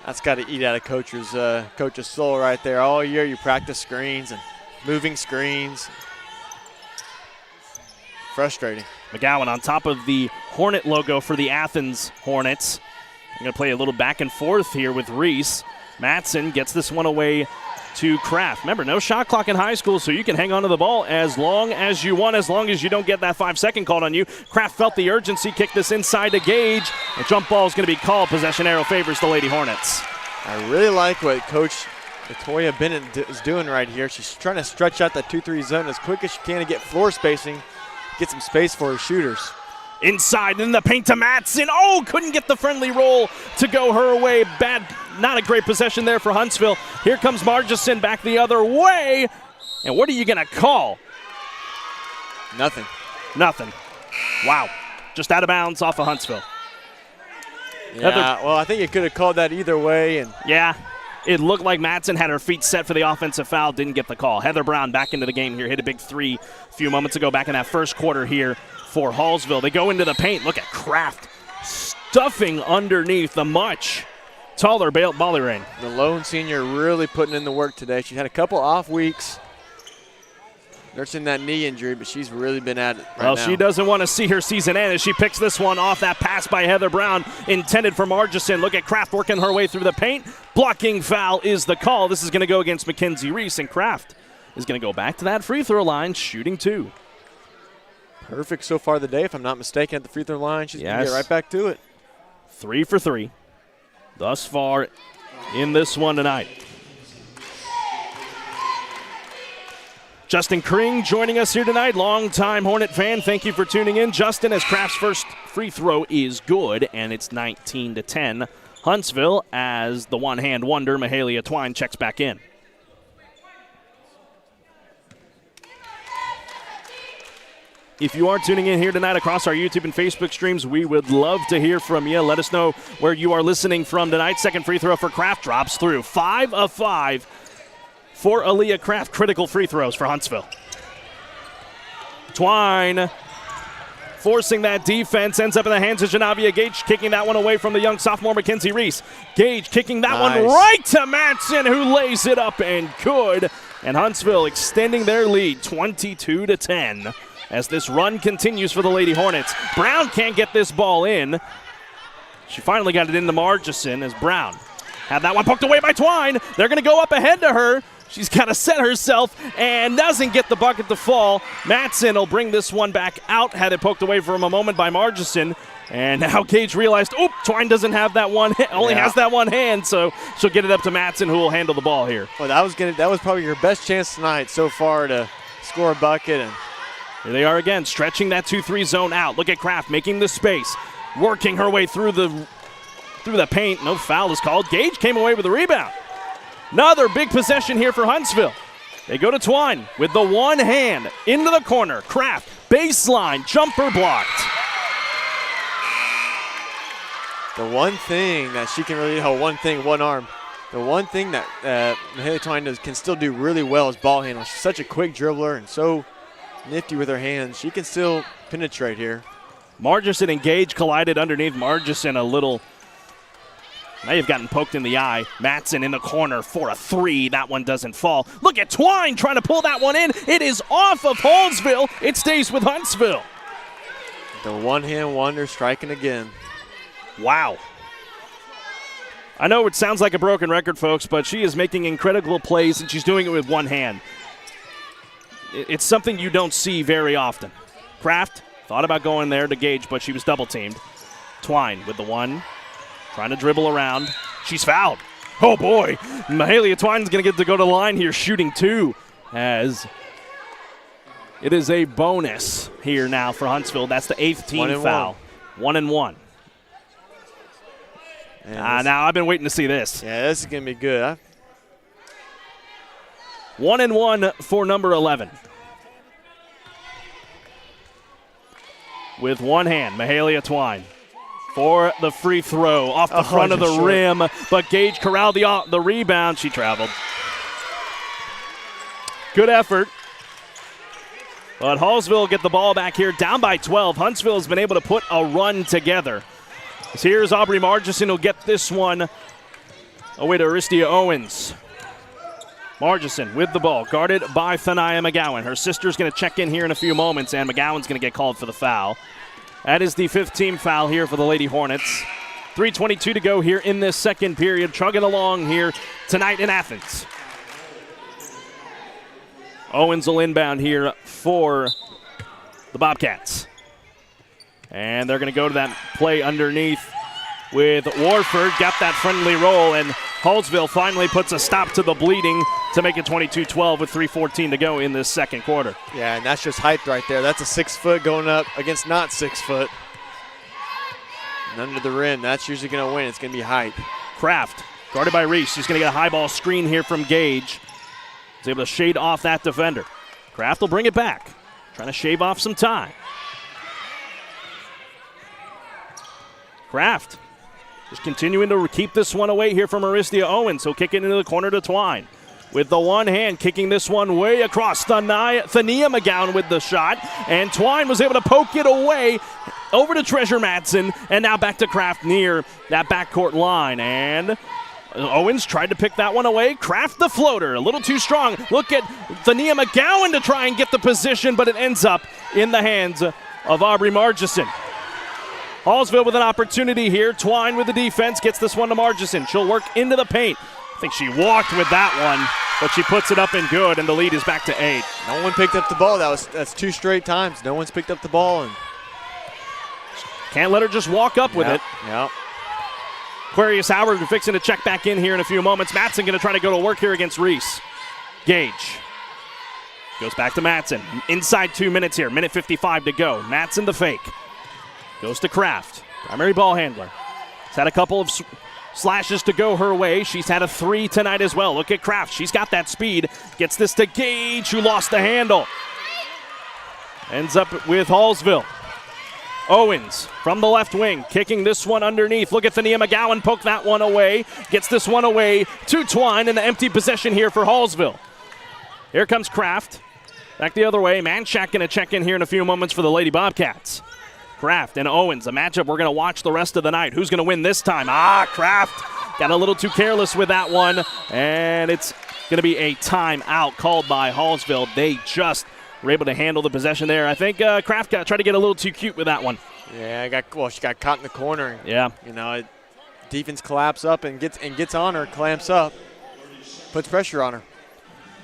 Speaker 8: That's got to eat out of coach's soul right there. All year you practice screens and moving screens. Frustrating.
Speaker 2: McGowan on top of the Hornet logo for the Athens Hornets. I'm going to play a little back and forth here with Reese. Matson gets this one away to Kraft. Remember, no shot clock in high school, so you can hang on to the ball as long as you want, as long as you don't get that 5-second called on you. Kraft felt the urgency, kicked this inside to Gage. The jump ball is going to be called. Possession arrow favors the Lady Hornets.
Speaker 8: I really like what Coach Latoya Bennett is doing right here. She's trying to stretch out that 2-3 zone as quick as she can to get floor spacing, get some space for her shooters.
Speaker 2: Inside in the paint to Matson. Oh, couldn't get the friendly roll to go her way. Bad, not a great possession there for Huntsville. Here comes Margison back the other way. And what are you going to call?
Speaker 8: Nothing.
Speaker 2: Nothing. Wow. Just out of bounds off of Huntsville.
Speaker 8: Yeah, well, I think you could have called that either way. And
Speaker 2: yeah, it looked like Matson had her feet set for the offensive foul, didn't get the call. Heather Brown back into the game here, hit a big three a few moments ago back in that first quarter here for Hallsville. They go into the paint. Look at Kraft stuffing underneath the much taller Ballyrain.
Speaker 8: The lone senior really putting in the work today. She had a couple off weeks, nursing that knee injury, but she's really been at it right now.
Speaker 2: She doesn't want to see her season end as she picks this one off. That pass by Heather Brown intended for Margison. Look at Kraft working her way through the paint. Blocking foul is the call. This is going to go against Mackenzie Reese, and Kraft is going to go back to that free throw line, shooting 2.
Speaker 8: Perfect so far the day, if I'm not mistaken, at the free throw line. She's going to get right back to it.
Speaker 2: 3 for 3 thus far in this one tonight. Justin Kring joining us here tonight, longtime Hornet fan. Thank you for tuning in. Justin, as Kraft's first free throw is good, and it's 19-10. Huntsville, as the one-hand wonder, Mahalia Twine checks back in. If you are tuning in here tonight across our YouTube and Facebook streams, we would love to hear from you. Let us know where you are listening from tonight. Second free throw for Kraft drops through. 5 of 5 for Aaliyah Kraft. Critical free throws for Huntsville. Twine forcing that defense, ends up in the hands of Janavia Gage, kicking that one away from the young sophomore Mackenzie Reese. Gage kicking that one right to Matson, who lays it up and good. And Huntsville extending their lead 22-10. As this run continues for the Lady Hornets. Brown can't get this ball in. She finally got it into Margison as Brown had that one poked away by Twine. They're going to go up ahead to her. She's got to set herself and doesn't get the bucket to fall. Matson will bring this one back out. Had it poked away for him a moment by Margison. And now Gage realized, Twine doesn't have that one, only has that one hand, so she'll get it up to Matson, who will handle the ball here.
Speaker 8: Well, that was probably your best chance tonight so far to score a bucket. And
Speaker 2: here they are again, stretching that 2-3 zone out. Look at Kraft making the space, working her way through the paint. No foul is called. Gage came away with the rebound. Another big possession here for Huntsville. They go to Twine with the one hand into the corner. Kraft, baseline, jumper blocked.
Speaker 8: The one thing that she can really do, one arm. The one thing that Mahalia Twine can still do really well is ball handling. She's such a quick dribbler and so nifty with her hands. She can still penetrate here.
Speaker 2: Margison and Gage collided underneath. Margison may have gotten poked in the eye. Matson in the corner for a 3. That one doesn't fall. Look at Twine trying to pull that one in. It is off of Hallsville. It stays with Huntsville.
Speaker 8: The one-hand wonder striking again.
Speaker 2: Wow. I know it sounds like a broken record, folks, but she is making incredible plays, and she's doing it with one hand. It's something you don't see very often. Kraft thought about going there to Gage, but she was double-teamed. Twine with the one, trying to dribble around. She's fouled. Oh, boy. Mahalia Twine's going to get to go to the line here, shooting 2, as it is a bonus here now for Huntsville. That's the 8th team foul. 1-1. Now I've been waiting to see this.
Speaker 8: Yeah, this is going to be good, huh?
Speaker 2: 1-1 for number 11. With one hand, Mahalia Twine for the free throw off the front of the rim, but Gage corralled the rebound. She traveled. Good effort. But Hallsville will get the ball back here, down by 12. Huntsville has been able to put a run together. So here's Aubrey Margison who'll get this one away to Aristia Owens. Margison with the ball, guarded by Thania McGowan. Her sister's going to check in here in a few moments, and McGowan's going to get called for the foul. That is the 5th team foul here for the Lady Hornets. 3:22 to go here in this second period. Chugging along here tonight in Athens. Owens will inbound here for the Bobcats. And they're going to go to that play underneath with Warford. Got that friendly roll, and Hallsville finally puts a stop to the bleeding to make it 22-12 with 3:14 to go in this second quarter.
Speaker 8: Yeah, and that's just height right there. That's a 6 foot going up against not 6 foot. And under the rim, that's usually going to win. It's going to be height.
Speaker 2: Kraft, guarded by Reese. He's going to get a high ball screen here from Gage. He's able to shade off that defender. Kraft will bring it back, trying to shave off some time. Kraft just continuing to keep this one away here from Aristia Owens. He'll kick it into the corner to Twine. With the one hand, kicking this one way across. Thania McGowan with the shot. And Twine was able to poke it away over to Treasure Matson. And now back to Kraft near that backcourt line. And Owens tried to pick that one away. Kraft the floater, a little too strong. Look at Thania McGowan to try and get the position, but it ends up in the hands of Aubrey Margison. Hallsville with an opportunity here. Twine with the defense, gets this one to Margison. She'll work into the paint. I think she walked with that one, but she puts it up and good, and the lead is back to 8.
Speaker 8: No one picked up the ball. That's 2 straight times. No one's picked up the ball. And
Speaker 2: can't let her just walk up with it.
Speaker 8: Yeah.
Speaker 2: Aquarius Howard fixing to check back in here in a few moments. Matson going to try to go to work here against Reese. Gage goes back to Matson. Inside 2 minutes here. Minute 55 to go. Matson the fake. Goes to Kraft. Primary ball handler. He's had a couple of slashes to go her way. She's had a 3 tonight as well. Look at Kraft. She's got that speed. Gets this to Gage, who lost the handle. Ends up with Hallsville. Owens from the left wing, kicking this one underneath. Look at Thania McGowan poke that one away. Gets this one away to Twine, and the empty possession here for Hallsville. Here comes Kraft. Back the other way. Manchak going to check in here in a few moments for the Lady Bobcats. Kraft and Owens, a matchup we're going to watch the rest of the night. Who's going to win this time? Kraft got a little too careless with that one, and it's going to be a timeout called by Hallsville. They just were able to handle the possession there. I think Kraft tried to get a little too cute with that one.
Speaker 8: Yeah, she got caught in the corner.
Speaker 2: Yeah.
Speaker 8: Defense collapse up and gets on her, clamps up, puts pressure on her.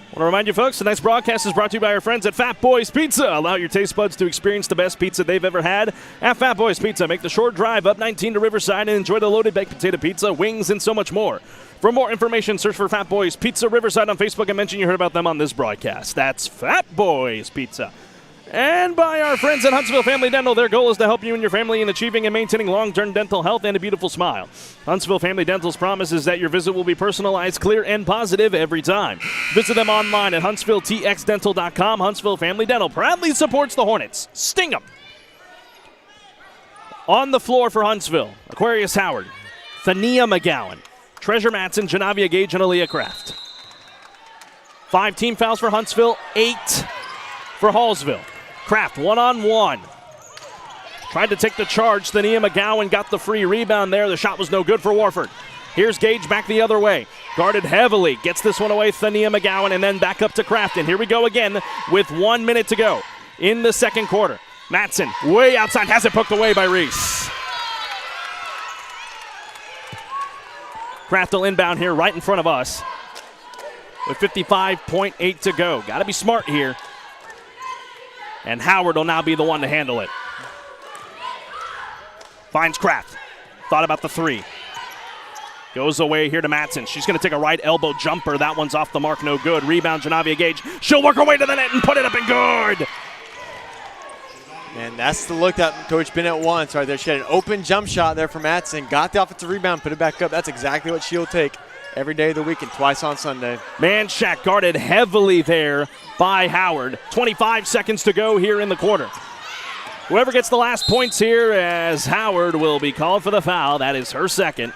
Speaker 2: I want to remind you, folks, tonight's broadcast is brought to you by our friends at Fat Boys Pizza. Allow your taste buds to experience the best pizza they've ever had at Fat Boys Pizza. Make the short drive up 19 to Riverside and enjoy the loaded baked potato pizza, wings, and so much more. For more information, search for Fat Boys Pizza Riverside on Facebook and mention you heard about them on this broadcast. That's Fat Boys Pizza. And by our friends at Huntsville Family Dental. Their goal is to help you and your family in achieving and maintaining long-term dental health and a beautiful smile. Huntsville Family Dental's promise is that your visit will be personalized, clear, and positive every time. Visit them online at HuntsvilleTXDental.com. Huntsville Family Dental proudly supports the Hornets. Sting 'em! On the floor for Huntsville, Aquarius Howard, Thania McGowan, Treasure Matson, Janavia Gage, and Aaliyah Kraft. 5 team fouls for Huntsville, 8 for Hallsville. Kraft one-on-one. Tried to take the charge. Thania McGowan got the free rebound there. The shot was no good for Warford. Here's Gage back the other way. Guarded heavily. Gets this one away, Thania McGowan, and then back up to Kraft. And here we go again with 1 minute to go in the second quarter. Matson way outside. Has it poked away by Reese. Kraft will inbound here right in front of us with 55.8 to go. Got to be smart here. And Howard will now be the one to handle it. Finds Kraft. Thought about the 3. Goes away here to Matson. She's going to take a right elbow jumper. That one's off the mark, no good. Rebound, Janavia Gage. She'll work her way to the net and put it up and good.
Speaker 8: And that's the look that Coach Bennett wants right there. She had an open jump shot there for Matson. Got the offensive rebound, put it back up. That's exactly what she'll take every day of the week and twice on Sunday.
Speaker 2: Manchak guarded heavily there by Howard. 25 seconds to go here in the quarter. Whoever gets the last points here, as Howard will be called for the foul. That is her second.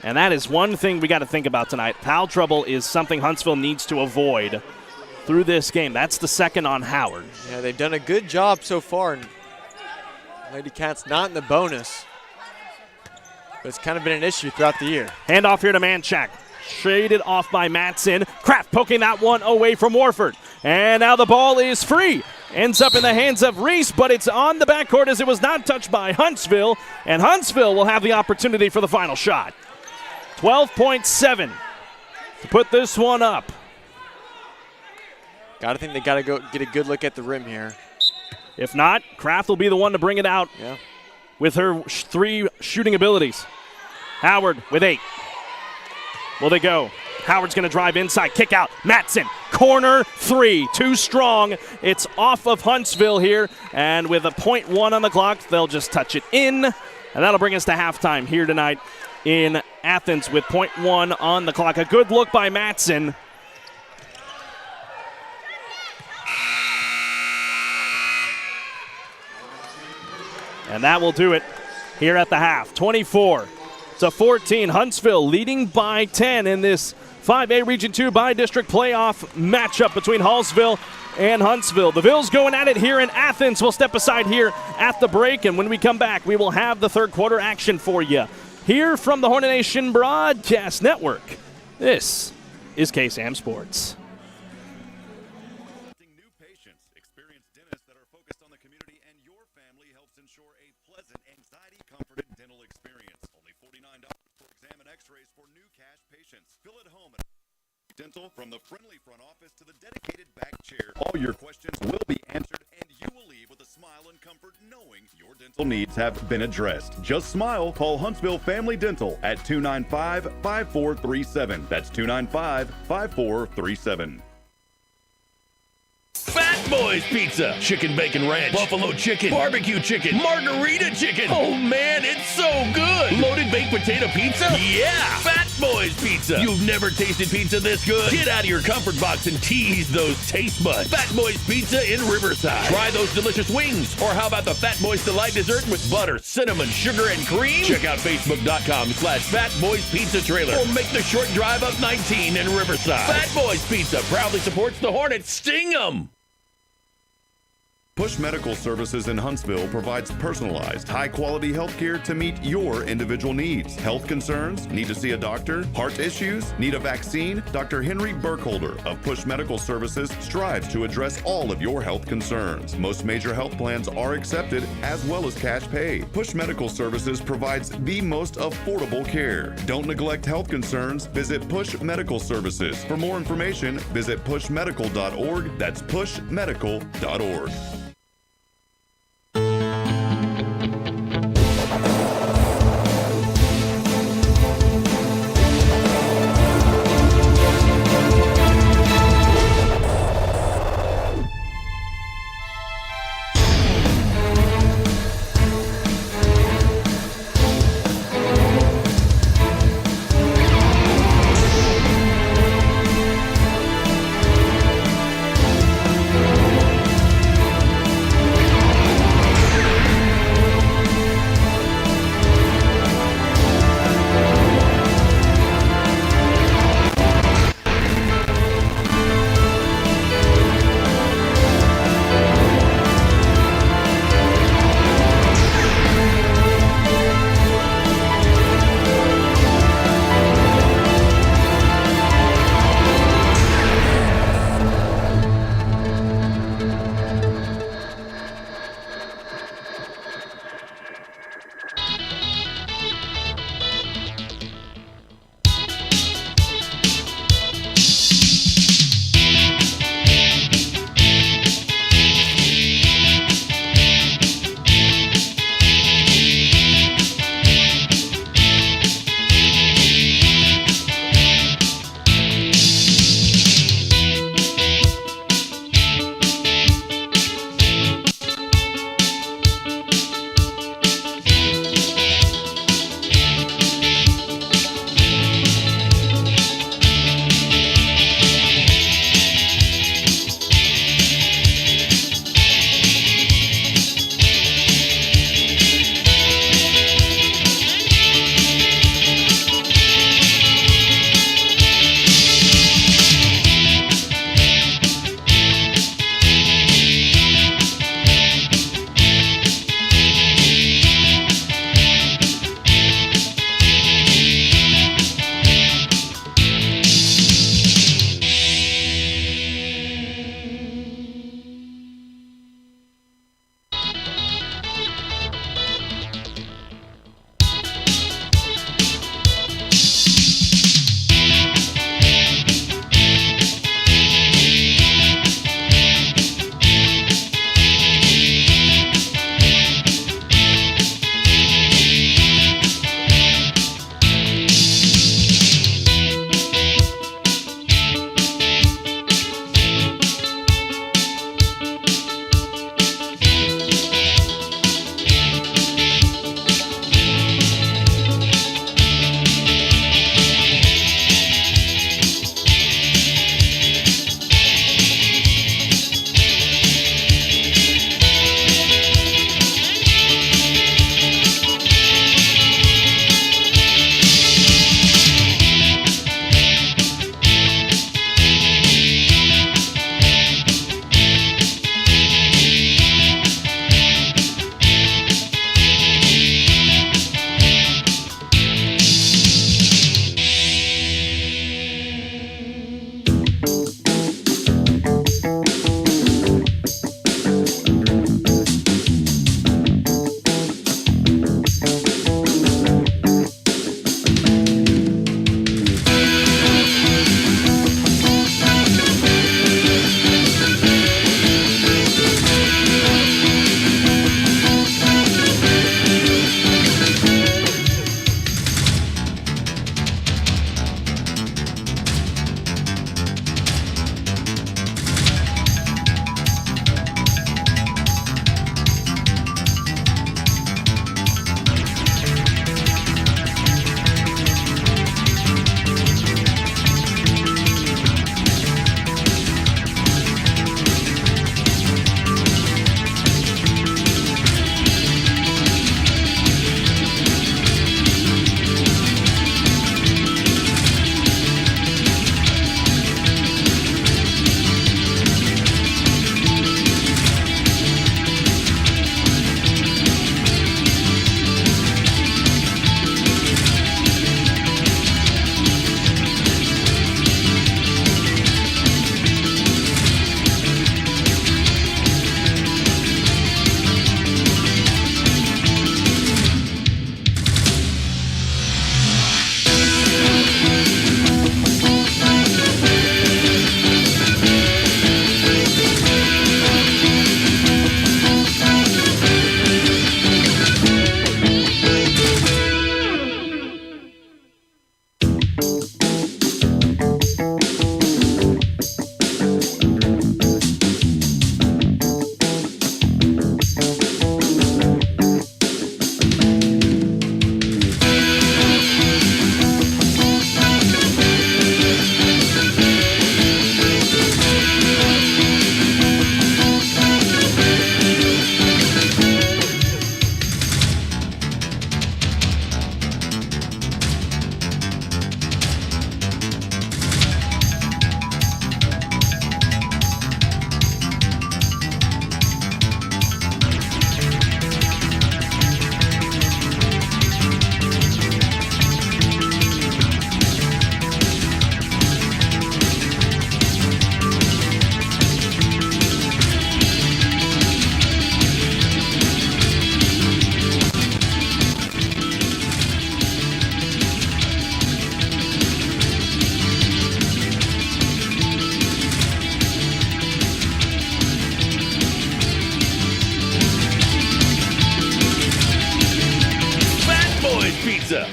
Speaker 2: And that is one thing we got to think about tonight. Foul trouble is something Huntsville needs to avoid through this game. That's the second on Howard.
Speaker 8: Yeah, they've done a good job so far. And Lady Cats not in the bonus. But it's kind of been an issue throughout the year.
Speaker 2: Hand off here to Manchak. Shaded off by Matson. Kraft poking that one away from Warford. And now the ball is free. Ends up in the hands of Reese, but it's on the backcourt as it was not touched by Huntsville, and Huntsville will have the opportunity for the final shot. 12.7 to put this one up.
Speaker 8: Gotta think they gotta go get a good look at the rim here.
Speaker 2: If not, Kraft will be the one to bring it out with her 3 shooting abilities. Howard with 8. Will they go? Howard's going to drive inside, kick out. Matson, corner 3, too strong. It's off of Huntsville here, and with a .1 on the clock, they'll just touch it in, and that'll bring us to halftime here tonight in Athens with .1 on the clock. A good look by Matson. And that will do it here at the half. 24-14. Huntsville leading by 10 in this 5A Region 2 by-district playoff matchup between Hallsville and Huntsville. The Vills going at it here in Athens. We'll step aside here at the break, and when we come back, we will have the third quarter action for you. Here from the Hornet Nation Broadcast Network, this is KSAM Sports.
Speaker 6: New patients, experienced dentists that are focused on the community and your family helps ensure a pleasant, anxiety-comforted dental experience. Only $49 for exam and x-rays for new cash patients. Feel at home at Dental, from the friendly front office to the dedicated back chair. All your questions will be answered, and you will leave with a smile and comfort knowing your dental needs have been addressed. Just smile. Call Huntsville Family Dental at 295-5437. That's 295-5437.
Speaker 1: Fat Boys Pizza, chicken bacon ranch, buffalo chicken, barbecue chicken, margarita chicken. Oh man, it's so good. Loaded baked potato pizza? Yeah, Fat Boys Pizza. You've never tasted pizza this good? Get out of your comfort box and tease those taste buds. Fat Boys Pizza in Riverside. Try those delicious wings. Or how about the Fat Boys Delight dessert with butter, cinnamon, sugar, and cream? Check out Facebook.com/Fat Boys Pizza Trailer. Or make the short drive up 19 in Riverside. Fat Boys Pizza proudly supports the Hornets. Sting 'em!
Speaker 6: Push Medical Services in Huntsville provides personalized, high-quality health care to meet your individual needs. Health concerns? Need to see a doctor? Heart issues? Need a vaccine? Dr. Henry Burkholder of Push Medical Services strives to address all of your health concerns. Most major health plans are accepted, as well as cash pay. Push Medical Services provides the most affordable care. Don't neglect health concerns. Visit Push Medical Services. For more information, visit pushmedical.org. That's pushmedical.org.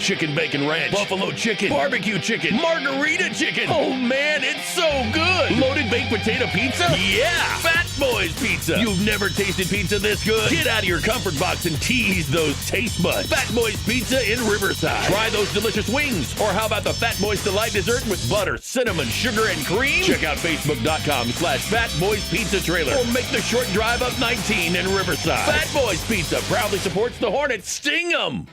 Speaker 1: chicken bacon ranch, buffalo chicken, barbecue chicken, margarita chicken. Oh man, it's so good. Loaded baked potato pizza? Yeah, Fat Boys Pizza. You've never tasted pizza this good? Get out of your comfort box and tease those taste buds. Fat Boys Pizza in Riverside. Try those delicious wings. Or how about the Fat Boys Delight dessert with butter, cinnamon, sugar, and cream? Check out Facebook.com/Fat Boys Pizza Trailer. Or make the short drive up 19 in Riverside. Fat Boys Pizza proudly supports the Hornets. Sting 'em!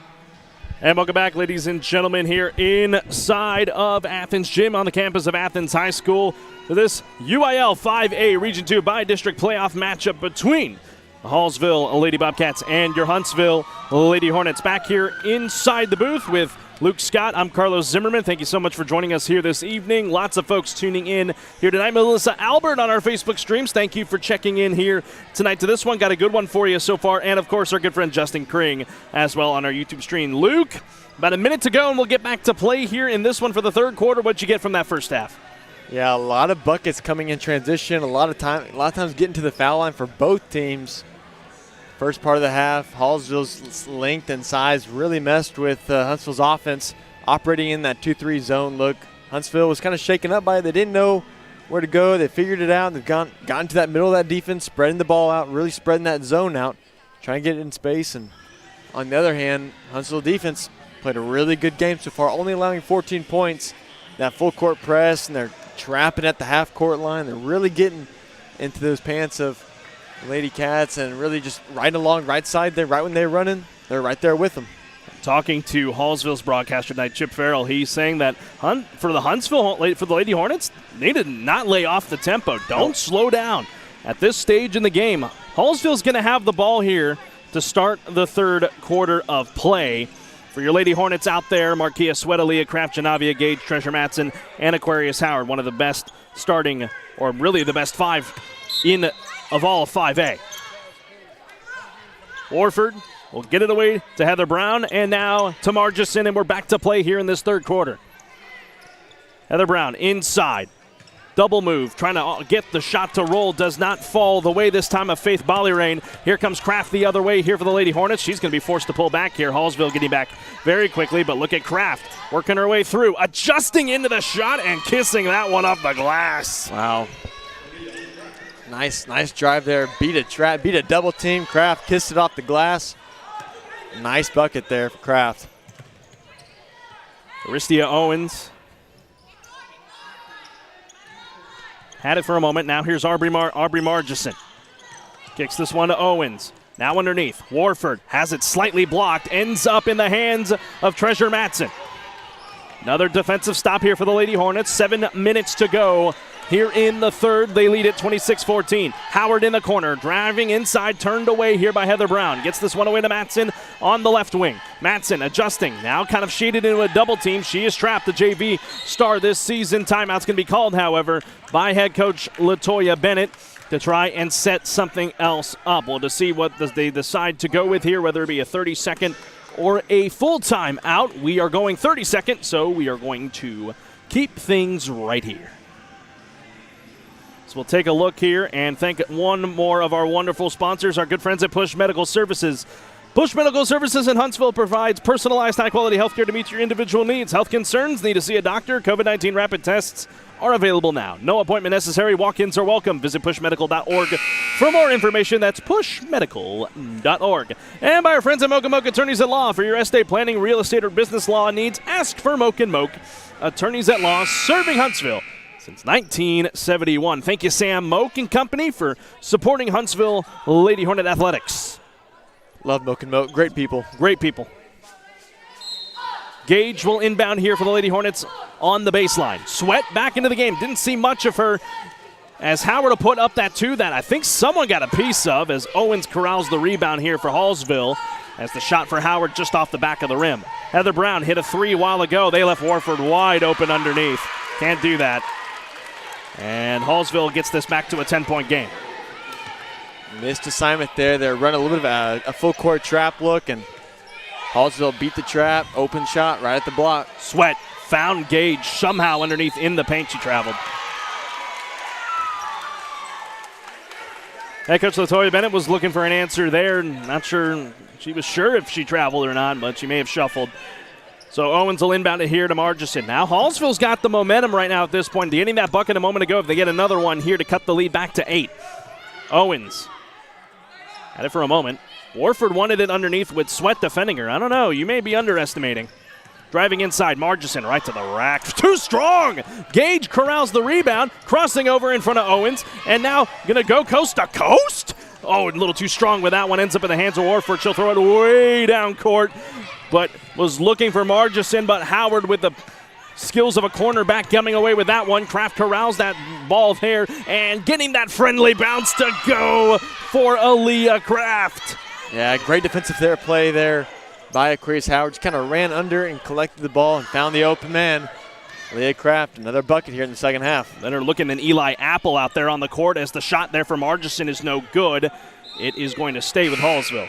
Speaker 2: And welcome back, ladies and gentlemen, here inside of Athens Gym on the campus of Athens High School for this UIL 5A Region 2 by-district playoff matchup between the Hallsville Lady Bobcats and your Huntsville Lady Hornets. Back here inside the booth with Luke Scott. I'm Carlos Zimmerman. Thank you so much for joining us here this evening. Lots of folks tuning in here tonight. Melissa Albert on our Facebook streams. Thank you for checking in here tonight to this one. Got a good one for you so far. And, of course, our good friend Justin Kring as well on our YouTube stream. Luke, about a minute to go, and we'll get back to play here in this one for the third quarter. What'd you get from that first half?
Speaker 8: Yeah, a lot of buckets coming in transition. A lot of times getting to the foul line for both teams. First part of the half, Hallsville's length and size really messed with Huntsville's offense, operating in that 2-3 zone look. Huntsville was kind of shaken up by it. They didn't know where to go. They figured it out. They've gotten to that middle of that defense, spreading the ball out, really spreading that zone out, trying to get it in space. And on the other hand, Huntsville defense played a really good game so far, only allowing 14 points. That full court press, and they're trapping at the half court line. They're really getting into those pants of Lady Cats and really just right along right side there, right when they're running, they're right there with them.
Speaker 2: Talking to Hallsville's broadcaster tonight, Chip Farrell, he's saying that for the Lady Hornets, they did not lay off the tempo. Don't slow down at this stage in the game. Hallsville's going to have the ball here to start the third quarter of play. For your Lady Hornets out there, Marquia Sweat, Aaliyah Kraft, Janavia Gage, Treasure Matson, and Aquarius Howard, one of the best starting, or really the best five of all of 5A. Warford will get it away to Heather Brown, and now to Margison, and we're back to play here in this third quarter. Heather Brown inside. Double move, trying to get the shot to roll, does not fall the way this time of Faith Bollyrain. Here comes Kraft the other way here for the Lady Hornets. She's going to be forced to pull back here. Hallsville getting back very quickly, but look at Kraft working her way through, adjusting into the shot and kissing that one off the glass.
Speaker 8: Wow. Nice drive there. Beat a double team. Kraft kissed it off the glass. Nice bucket there for Kraft.
Speaker 2: Aristia Owens had it for a moment. Now here's Aubrey Margison. Kicks this one to Owens. Now underneath. Warford has it slightly blocked. Ends up in the hands of Treasure Matson. Another defensive stop here for the Lady Hornets. 7 minutes to go. Here in the third, they lead at 26-14. Howard in the corner, driving inside, turned away here by Heather Brown. Gets this one away to Matson on the left wing. Matson adjusting, now kind of shaded into a double team. She is trapped, the JV star this season. Timeout's going to be called, however, by head coach LaToya Bennett to try and set something else up. Well, to see what they decide to go with here, whether it be a 30-second or a full time out. We are going 30 seconds, so we are going to keep things right here. So we'll take a look here and thank one more of our wonderful sponsors, our good friends at Push Medical Services. Push Medical Services in Huntsville provides personalized, high-quality health care to meet your individual needs. Health concerns, need to see a doctor, COVID-19 rapid tests are available now. No appointment necessary. Walk-ins are welcome. Visit pushmedical.org for more information. That's pushmedical.org. And by our friends at Moke & Moke Attorneys at Law. For your estate planning, real estate, or business law needs, ask for Moke & Moke Attorneys at Law, serving Huntsville since 1971. Thank you, Sam Moke and Company, for supporting Huntsville Lady Hornet Athletics.
Speaker 8: Love Moke & Moke. Great people.
Speaker 2: Great people. Gage will inbound here for the Lady Hornets on the baseline. Sweat back into the game. Didn't see much of her as Howard will put up that two that I think someone got a piece of as Owens corrals the rebound here for Hallsville as the shot for Howard just off the back of the rim. Heather Brown hit a three a while ago. They left Warford wide open underneath. Can't do that. And Hallsville gets this back to a 10-point game.
Speaker 8: Missed assignment there. They're running a little bit of a full court trap look, and Hallsville beat the trap. Open shot right at the block.
Speaker 2: Sweat found Gage somehow underneath in the paint. She traveled. Head coach LaToya Bennett was looking for an answer there. Not sure she was sure if she traveled or not, but she may have shuffled. So Owens will inbound it here to Margison. Now Hallsville's got the momentum right now at this point. Getting that bucket a moment ago if they get another one here to cut the lead back to 8. Owens had it for a moment. Warford wanted it underneath with Sweat defending her. I don't know. You may be underestimating. Driving inside, Margison right to the rack. Too strong! Gage corrals the rebound, crossing over in front of Owens, and now gonna go coast to coast? Oh, a little too strong with that one. Ends up in the hands of Warford. She'll throw it way down court, but was looking for Margison, but Howard with the skills of a cornerback coming away with that one. Kraft corrals that ball there and getting that friendly bounce to go for Aaliyah Kraft.
Speaker 8: Yeah, great defensive play there by Aquarius Howard. Just kind of ran under and collected the ball and found the open man. Leah Kraft, another bucket here in the second half.
Speaker 2: Then they're looking at Eli Apple out there on the court as the shot there for Margison is no good. It is going to stay with Hallsville.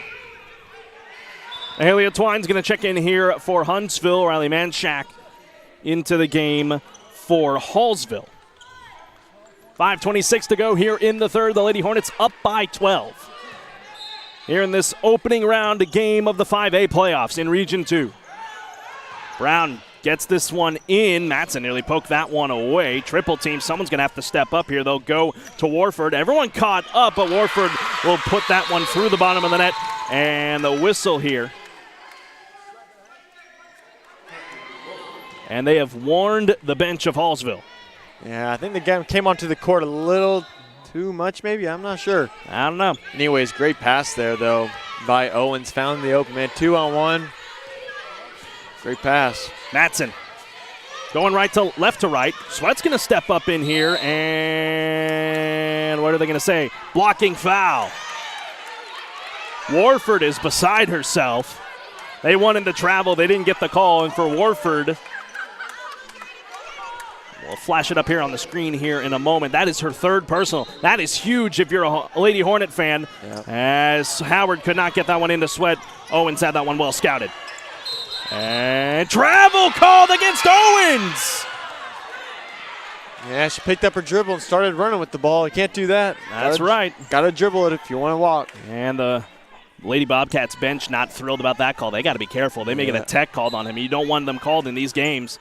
Speaker 2: Ahalia Twine's going to check in here for Huntsville. Riley Manshak into the game for Hallsville. 5:26 to go here in the third. The Lady Hornets up by 12. Here in this opening round game of the 5A playoffs in Region 2. Brown gets this one in. Matson nearly poked that one away. Triple team. Someone's going to have to step up here. They'll go to Warford. Everyone caught up, but Warford will put that one through the bottom of the net. And the whistle here. And they have warned the bench of Hallsville.
Speaker 8: Yeah, I think the game came onto the court a little too much maybe. I'm not sure.
Speaker 2: I don't know.
Speaker 8: Anyways, great pass there, though, by Owens. Found the open man. 2-on-1. Great pass.
Speaker 2: Matson going left to right. Sweat's going to step up in here, and what are they going to say? Blocking foul. Warford is beside herself. They wanted to travel. They didn't get the call, and for Warford, we'll flash it up here on the screen here in a moment. That is her third personal. That is huge if you're a Lady Hornet fan, as Howard could not get that one into Sweat. Owens had that one well scouted. And travel called against Owens.
Speaker 8: Yeah, she picked up her dribble and started running with the ball. You can't do that.
Speaker 2: That's right.
Speaker 8: Got to dribble it if you want to walk.
Speaker 2: And the Lady Bobcats bench not thrilled about that call. They got to be careful. They may get a tech called on him. You don't want them called in these games.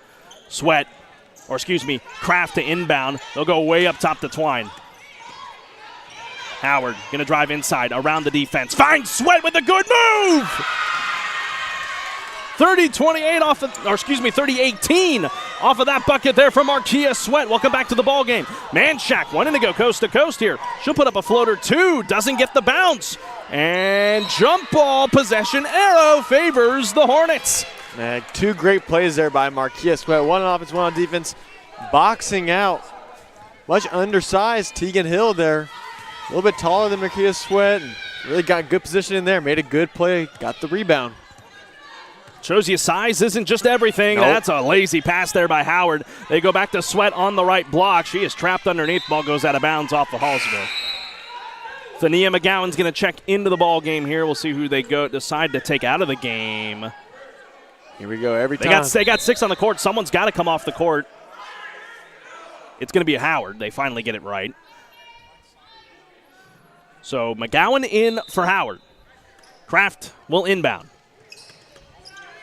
Speaker 2: Kraft to inbound. They'll go way up top to Twine. Howard going to drive inside around the defense. Finds Sweat with a good move. 30-18 off of that bucket there from Markia Sweat. Welcome back to the ball game. Manshak wanting to go coast to coast here. She'll put up a floater too. Doesn't get the bounce. And jump ball possession arrow favors the Hornets.
Speaker 8: Man, two great plays there by Markia Sweat. One on offense, one on defense. Boxing out. Much undersized Tegan Hill there. A little bit taller than Markia Sweat. And really got good position in there. Made a good play. Got the rebound.
Speaker 2: Shows you size isn't just everything.
Speaker 8: Nope.
Speaker 2: That's a lazy pass there by Howard. They go back to Sweat on the right block. She is trapped underneath. Ball goes out of bounds off of Hallsville. Thania McGowan's going to check into the ball game here. We'll see who they decide to take out of the game.
Speaker 8: Here we go. Every time.
Speaker 2: They got 6 on the court. Someone's got to come off the court. It's going to be Howard. They finally get it right. So McGowan in for Howard. Kraft will inbound.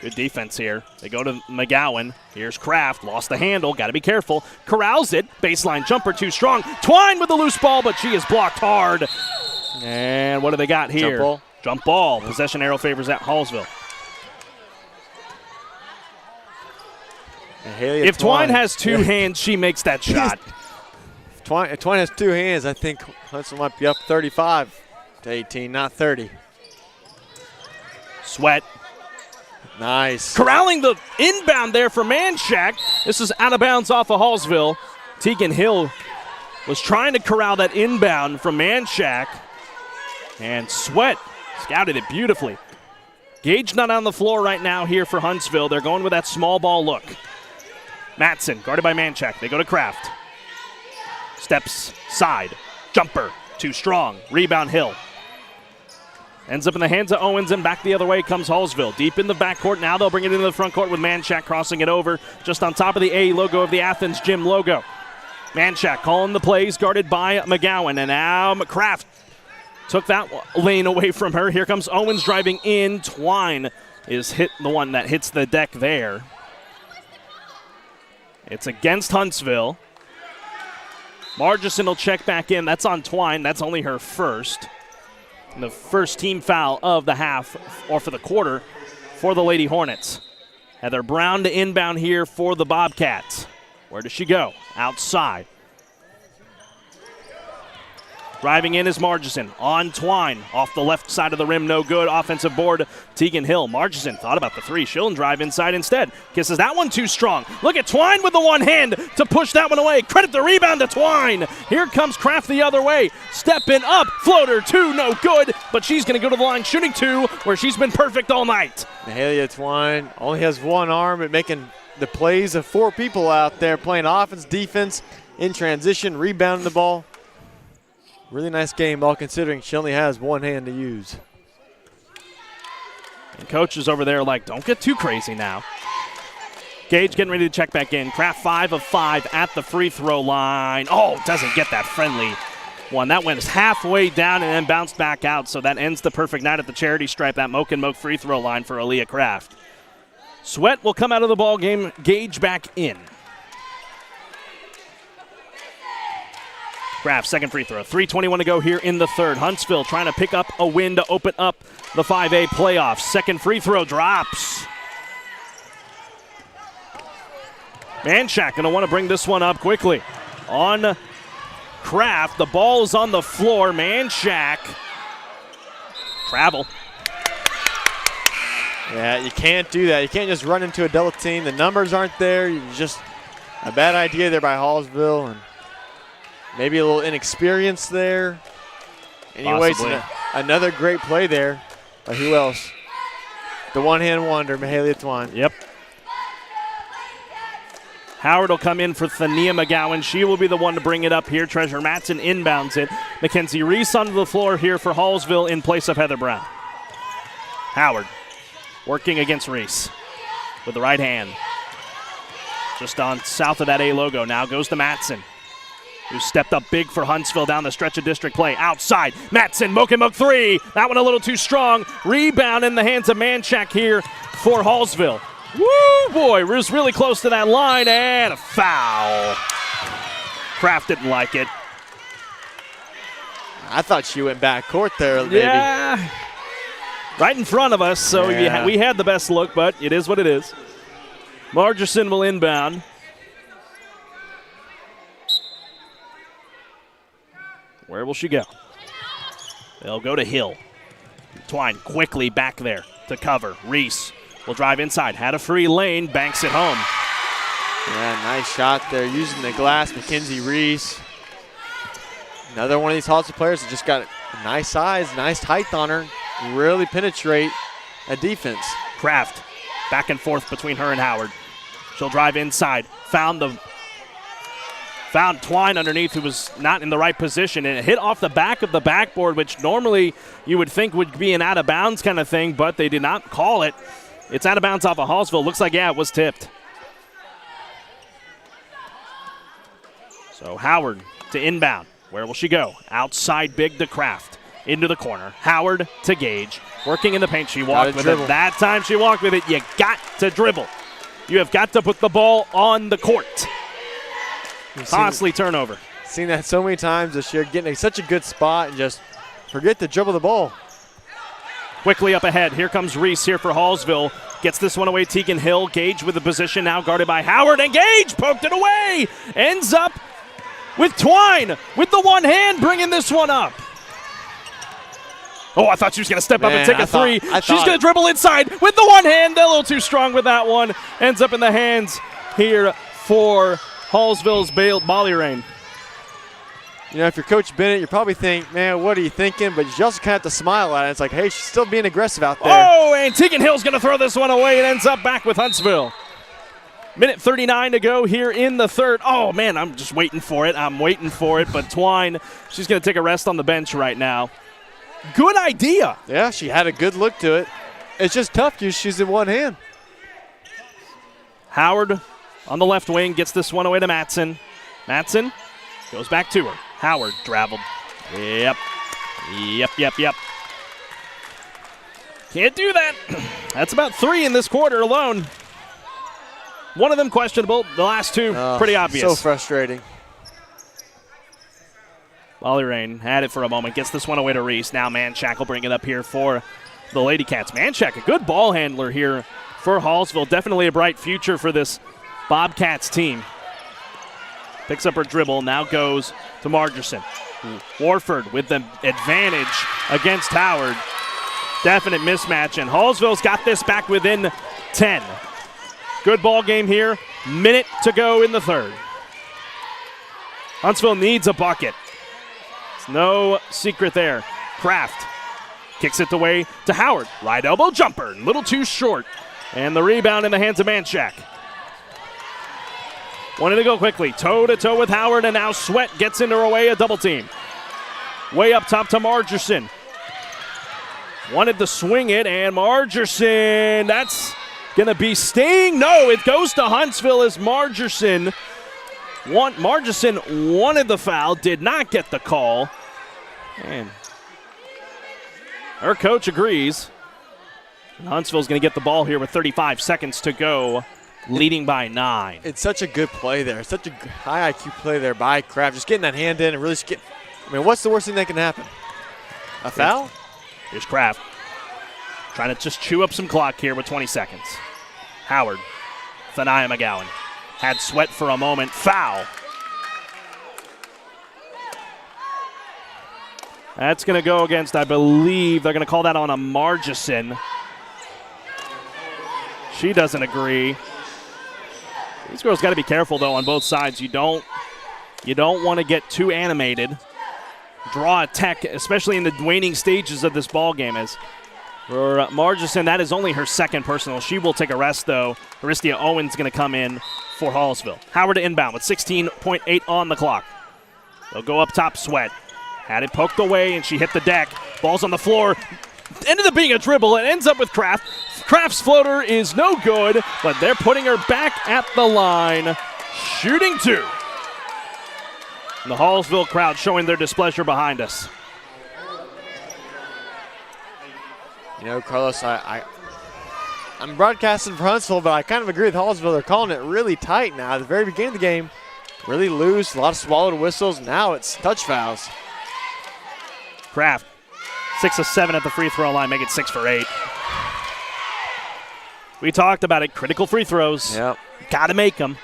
Speaker 2: Good defense here. They go to McGowan. Here's Kraft. Lost the handle. Got to be careful. Corrals it. Baseline jumper too strong. Twine with the loose ball, but she is blocked hard. And what do they got here?
Speaker 8: Jump ball.
Speaker 2: Jump ball. Possession arrow favors at Hallsville. If Twine has two hands, she makes that shot.
Speaker 8: If Twine has two hands, I think Huntsville might be up 35-18, not 30.
Speaker 2: Sweat.
Speaker 8: Nice.
Speaker 2: Corralling the inbound there for Manshak. This is out of bounds off of Hallsville. Tegan Hill was trying to corral that inbound from Manshak. And Sweat scouted it beautifully. Gage not on the floor right now here for Huntsville. They're going with that small ball look. Matson guarded by Manshak. They go to Kraft. Steps side. Jumper. Too strong. Rebound Hill. Ends up in the hands of Owens, and back the other way comes Hallsville. Deep in the backcourt. Now they'll bring it into the front court with Manshak crossing it over just on top of the A logo of the Athens Gym logo. Manshak calling the plays, guarded by McGowan. And now Kraft took that lane away from her. Here comes Owens driving in. Twine is the one that hits the deck there. It's against Huntsville. Margison will check back in. That's on Twine. That's only her first. And the first team foul of the half, or for the quarter, for the Lady Hornets. Heather Brown to inbound here for the Bobcats. Where does she go? Outside. Driving in is Margison. On Twine. Off the left side of the rim, no good. Offensive board, Tegan Hill. Margison thought about the three. She'll drive inside instead. Kisses that one too strong. Look at Twine with the one hand to push that one away. Credit the rebound to Twine. Here comes Kraft the other way. Stepping up. Floater two, no good. But she's going to go to the line shooting two, where she's been perfect all night.
Speaker 8: Mahalia Twine only has one arm at making the plays of four people out there playing offense, defense, in transition, rebounding the ball. Really nice game, all considering she only has one hand to use.
Speaker 2: And coaches over there like, don't get too crazy now. Gage getting ready to check back in. Kraft 5 of 5 at the free throw line. Oh, doesn't get that friendly one. That went halfway down and then bounced back out, so that ends the perfect night at the charity stripe, that Moke and Moke free throw line for Aaliyah Kraft. Sweat will come out of the ball game. Gage back in. Kraft, second free throw. 3:21 to go here in the third. Huntsville trying to pick up a win to open up the 5A playoffs. Second free throw drops. Manshak going to want to bring this one up quickly. On Kraft, the ball is on the floor. Manshak. Travel.
Speaker 8: Yeah, you can't do that. You can't just run into a double team. The numbers aren't there. Just a bad idea there by Hallsville, and maybe a little inexperience there. Anyways, another great play there by who else? The one-hand wonder, Mahalia Twine.
Speaker 2: Yep. Howard will come in for Thania McGowan. She will be the one to bring it up here. Treasure Matson inbounds it. Mackenzie Reese onto the floor here for Hallsville in place of Heather Brown. Howard working against Reese with the right hand. Just on south of that A logo. Now goes to Matson, who stepped up big for Huntsville down the stretch of district play. Outside, Matson, Moke and Moke three. That one a little too strong. Rebound in the hands of Manshak here for Hallsville. Woo, boy, was really close to that line, and a foul. Kraft didn't like it.
Speaker 8: I thought she went back court there, maybe.
Speaker 2: Yeah, right in front of us, so
Speaker 8: Yeah.
Speaker 2: we had the best look, but it is what it is. Margison will inbound. Where will she go? They'll go to Hill. Twine quickly back there to cover. Reese will drive inside. Had a free lane. Banks it home.
Speaker 8: Yeah, nice shot there using the glass. Mackenzie Reese. Another one of these Hallsville players that just got a nice size, nice height on her. Really penetrate a defense.
Speaker 2: Kraft back and forth between her and Howard. She'll drive inside. Found Twine underneath, who was not in the right position, and it hit off the back of the backboard, which normally you would think would be an out-of-bounds kind of thing, but they did not call it. It's out of bounds off of Hallsville. Looks like, yeah, it was tipped. So Howard to inbound. Where will she go? Outside big to Kraft. Into the corner. Howard to Gage. Working in the paint. She walked with it. That time she walked with it. You got to dribble. You have got to put the ball on the court. Costly turnover.
Speaker 8: Seen that so many times this year, getting such a good spot and just forget to dribble the ball.
Speaker 2: Quickly up ahead. Here comes Reese here for Hallsville. Gets this one away. Tegan Hill. Gage with the position now guarded by Howard. And Gage poked it away. Ends up with Twine with the one hand bringing this one up. Oh, I thought she was going to step up and take a three. She's going to dribble inside with the one hand. A little too strong with that one. Ends up in the hands here for Hallsville's Bolly-Rain.
Speaker 8: You know, if you're Coach Bennett, you probably think, man, what are you thinking? But you also kind of have to smile at it. It's like, hey, she's still being aggressive out there.
Speaker 2: Oh, and Tegan Hill's going to throw this one away. It ends up back with Huntsville. Minute 39 to go here in the third. Oh, man, I'm just waiting for it. But Twine, she's going to take a rest on the bench right now. Good idea.
Speaker 8: Yeah, she had a good look to it. It's just tough because she's in one hand.
Speaker 2: Howard on the left wing gets this one away to Matson. Matson goes back to her. Howard traveled. Yep. Can't do that. That's about 3 in this quarter alone. One of them questionable. The last 2 pretty obvious.
Speaker 8: So frustrating.
Speaker 2: Molly Rain had it for a moment. Gets this one away to Reese. Now Manchak will bring it up here for the Lady Cats. Manchak, a good ball handler here for Hallsville. Definitely a bright future for this Bobcats team. Picks up her dribble. Now goes to Margerson. Warford with the advantage against Howard. Definite mismatch, and Hallsville's got this back within 10. Good ball game here. Minute to go in the third. Huntsville needs a bucket. It's no secret there. Kraft kicks it away to Howard. Right elbow jumper, a little too short. And the rebound in the hands of Manchak. Wanted to go quickly, toe-to-toe with Howard, and now Sweat gets into her way, a double team. Way up top to Margerson. Wanted to swing it, and Margerson, that's going to be staying. No, it goes to Huntsville as Margerson wanted the foul, did not get the call. And her coach agrees. And Huntsville's going to get the ball here with 35 seconds to go, leading by 9.
Speaker 8: It's such a good play there. Such a high IQ play there by Kraft. Just getting that hand in and really what's the worst thing that can happen? A foul?
Speaker 2: Here's Kraft. Trying to just chew up some clock here with 20 seconds. Howard. Thania McGowan. Had Sweat for a moment. Foul. That's going to go against, I believe, they're going to call that on a Margerson. She doesn't agree. These girls got to be careful, though, on both sides. You don't want to get too animated. Draw a tech, especially in the waning stages of this ball game. As for Margerson, that is only her second personal. She will take a rest, though. Aristia Owens going to come in for Hallsville. Howard to inbound with 16.8 on the clock. They'll go up top, Sweat. Had it poked away, and she hit the deck. Ball's on the floor. Ended up being a dribble. It ends up with Kraft. Kraft's floater is no good, but they're putting her back at the line. Shooting 2. And the Hallsville crowd showing their displeasure behind us.
Speaker 8: You know, Carlos, I'm broadcasting for Huntsville, but I kind of agree with Hallsville. They're calling it really tight now. At the very beginning of the game, really loose, a lot of swallowed whistles. Now it's touch fouls.
Speaker 2: Kraft, 6 of 7 at the free throw line, make it 6 for 8. We talked about it, critical free throws.
Speaker 8: Yep.
Speaker 2: Got to make them.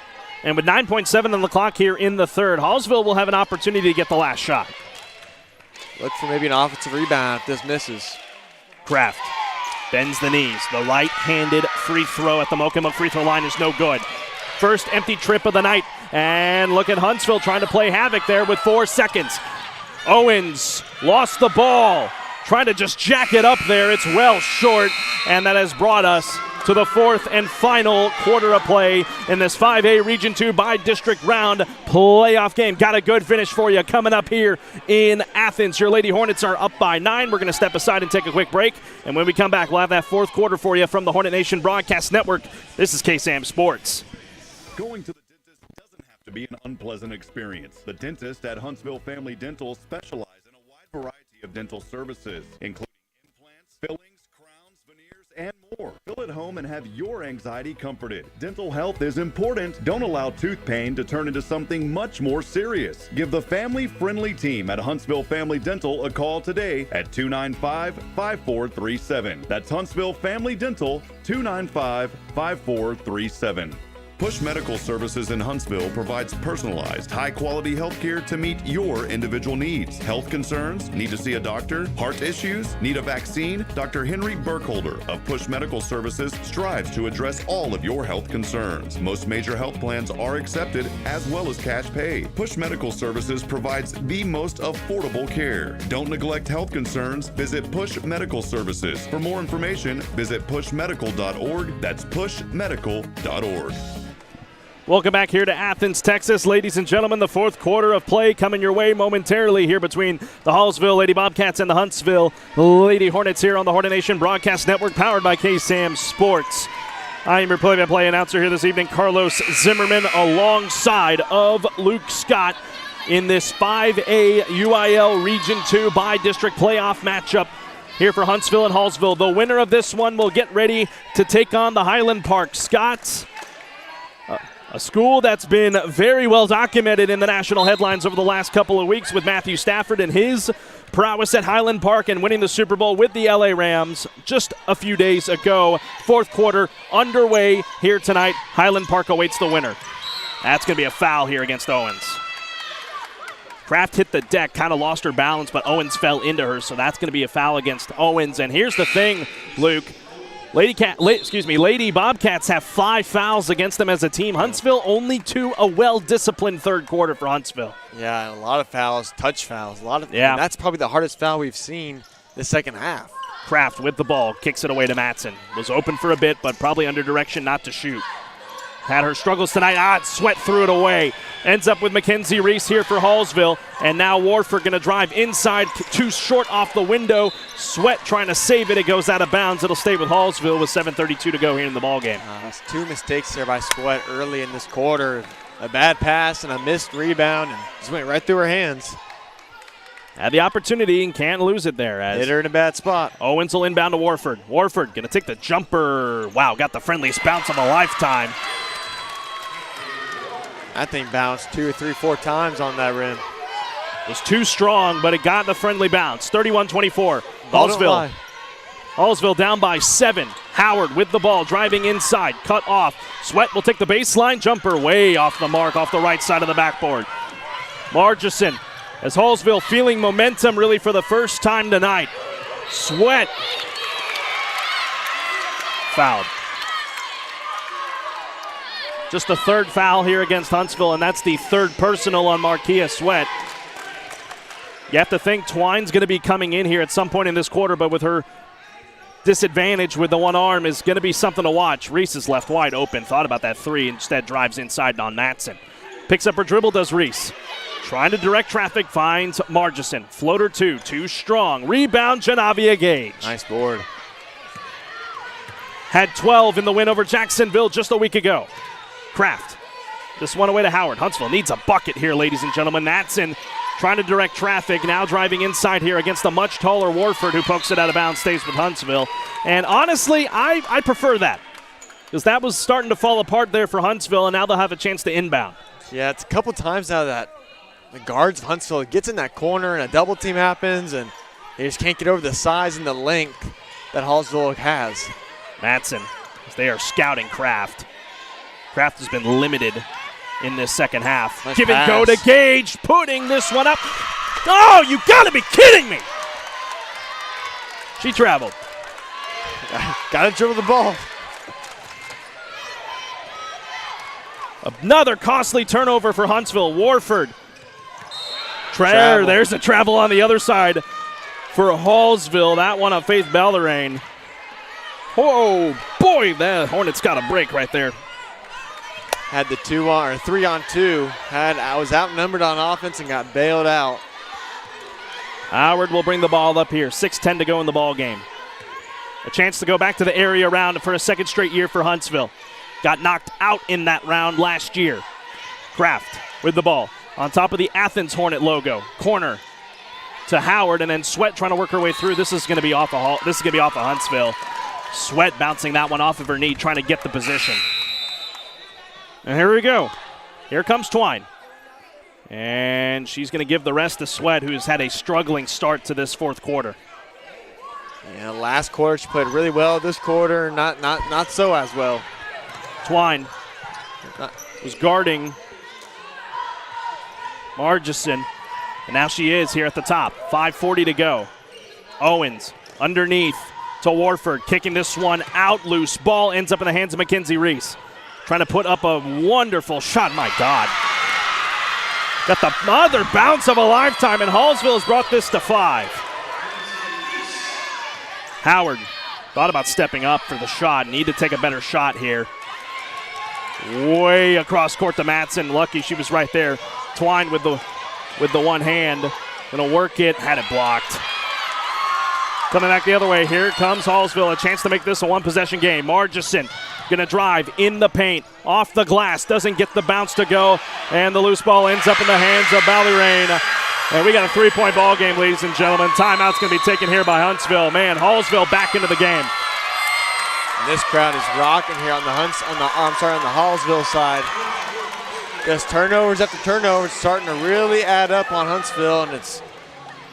Speaker 2: And with 9.7 on the clock here in the third, Hallsville will have an opportunity to get the last shot.
Speaker 8: Look for maybe an offensive rebound if this misses.
Speaker 2: Kraft bends the knees. The right-handed free throw at the Mokama free throw line is no good. First empty trip of the night. And look at Huntsville trying to play havoc there with 4 seconds. Owens lost the ball. Trying to just jack it up there. It's well short. And that has brought us to the 4th and final quarter of play in this 5A Region 2 by-district round playoff game. Got a good finish for you coming up here in Athens. Your Lady Hornets are up by 9. We're going to step aside and take a quick break. And when we come back, we'll have that 4th quarter for you from the Hornet Nation Broadcast Network. This is KSAM Sports.
Speaker 6: Going to the dentist doesn't have to be an unpleasant experience. The dentists at Huntsville Family Dental specialize in a wide variety of dental services, including implants, fillings, crowns, veneers, and more. Feel at home and have your anxiety comforted. Dental health is important. Don't allow tooth pain to turn into something much more serious. Give the family-friendly team at Huntsville Family Dental a call today at 295-5437. That's Huntsville Family Dental, 295-5437. Push Medical Services in Huntsville provides personalized, high-quality health care to meet your individual needs. Health concerns? Need to see a doctor? Heart issues? Need a vaccine? Dr. Henry Burkholder of Push Medical Services strives to address all of your health concerns. Most major health plans are accepted, as well as cash pay. Push Medical Services provides the most affordable care. Don't neglect health concerns. Visit Push Medical Services. For more information, visit pushmedical.org. That's pushmedical.org.
Speaker 2: Welcome back here to Athens, Texas. Ladies and gentlemen, the 4th quarter of play coming your way momentarily here between the Hallsville Lady Bobcats and the Huntsville Lady Hornets here on the Hornet Nation Broadcast Network, powered by KSAM Sports. I am your play-by-play announcer here this evening, Carlos Zimmerman, alongside of Luke Scott in this 5A UIL Region 2 by-district playoff matchup here for Huntsville and Hallsville. The winner of this one will get ready to take on the Highland Park Scots, a school that's been very well documented in the national headlines over the last couple of weeks with Matthew Stafford and his prowess at Highland Park and winning the Super Bowl with the LA Rams just a few days ago. Fourth quarter underway here tonight. Highland Park awaits the winner. That's going to be a foul here against Owens. Kraft hit the deck, kind of lost her balance, but Owens fell into her, so that's going to be a foul against Owens. And here's the thing, Luke. Lady Bobcats have 5 fouls against them as a team. Huntsville only 2, a well-disciplined third quarter for Huntsville.
Speaker 8: Yeah, a lot of fouls, touch fouls. Yeah. That's probably the hardest foul we've seen the second half.
Speaker 2: Kraft with the ball, kicks it away to Matson. Was open for a bit, but probably under direction not to shoot. Had her struggles tonight. Sweat threw it away. Ends up with Mackenzie Reese here for Hallsville. And now Warford going to drive inside, too short off the window. Sweat trying to save it. It goes out of bounds. It'll stay with Hallsville with 7:32 to go here in the ballgame.
Speaker 8: That's 2 mistakes there by Sweat early in this quarter. A bad pass and a missed rebound, and just went right through her hands.
Speaker 2: Had the opportunity and can't lose it there.
Speaker 8: Hit her in a bad spot.
Speaker 2: Owens will inbound to Warford. Warford going to take the jumper. Wow, got the friendliest bounce of a lifetime.
Speaker 8: That thing bounced 2 or 3, 4 times on that rim.
Speaker 2: It was too strong, but it got the friendly bounce. 31-24. Hallsville down by 7. Howard with the ball, driving inside, cut off. Sweat will take the baseline jumper way off the mark, off the right side of the backboard. Margison, as Hallsville feeling momentum really for the first time tonight. Sweat fouled. Just the 3rd foul here against Huntsville, and that's the 3rd personal on Marquia Sweat. You have to think Twine's going to be coming in here at some point in this quarter, but with her disadvantage with the one arm is going to be something to watch. Reese is left wide open. Thought about that 3, instead drives inside on Matson. Picks up her dribble, does Reese. Trying to direct traffic, finds Margison. Floater 2, too strong. Rebound, Janavia Gage.
Speaker 8: Nice board.
Speaker 2: Had 12 in the win over Jacksonville just a week ago. Kraft, this one away to Howard. Huntsville needs a bucket here, ladies and gentlemen. Matson trying to direct traffic, now driving inside here against the much taller Warford, who pokes it out of bounds, stays with Huntsville. And honestly, I prefer that, because that was starting to fall apart there for Huntsville, and now they'll have a chance to inbound.
Speaker 8: Yeah, it's a couple times now that the guards of Huntsville gets in that corner and a double team happens, and they just can't get over the size and the length that Hallsville has.
Speaker 2: Matson, as they are scouting Kraft. Kraft has been limited in this second half.
Speaker 8: Nice
Speaker 2: Give
Speaker 8: pass.
Speaker 2: and go to Gage, putting this one up. Oh, you gotta be kidding me! She traveled.
Speaker 8: Gotta dribble the ball.
Speaker 2: Another costly turnover for Huntsville. Warford.
Speaker 8: Travel.
Speaker 2: There's a travel on the other side for Hallsville. That one of Faith Bellerain. Oh, boy, the Hornets got a break right there.
Speaker 8: Had the 3-on-2. I was outnumbered on offense and got bailed out.
Speaker 2: Howard will bring the ball up here. 6:10 to go in the ball game. A chance to go back to the area round for a second straight year for Huntsville. Got knocked out in that round last year. Kraft with the ball on top of the Athens Hornet logo. Corner to Howard, and then Sweat trying to work her way through. This is going to be off of Huntsville. Sweat bouncing that one off of her knee, trying to get the position. And here we go. Here comes Twine. And she's going to give the rest to Sweat, who's had a struggling start to this fourth quarter.
Speaker 8: Yeah, last quarter she played really well. This quarter, not so as well.
Speaker 2: Twine was guarding Margison, and now she is here at the top. 5:40 to go. Owens underneath to Warford, kicking this one out loose. Ball ends up in the hands of Mackenzie Reese. Trying to put up a wonderful shot. My God. Got the other bounce of a lifetime, and Hallsville has brought this to 5. Howard thought about stepping up for the shot. Need to take a better shot here. Way across court to Matson. Lucky she was right there. Twine with the one hand. Gonna work it. Had it blocked. Coming back the other way. Here comes Hallsville. A chance to make this a one-possession game. Margison gonna drive in the paint. Off the glass. Doesn't get the bounce to go. And the loose ball ends up in the hands of Bellerain. And we got a 3-point ball game, ladies and gentlemen. Timeout's going to be taken here by Huntsville. Man, Hallsville back into the game.
Speaker 8: And this crowd is rocking here on the Hallsville side. Just turnovers after turnovers starting to really add up on Huntsville, and it's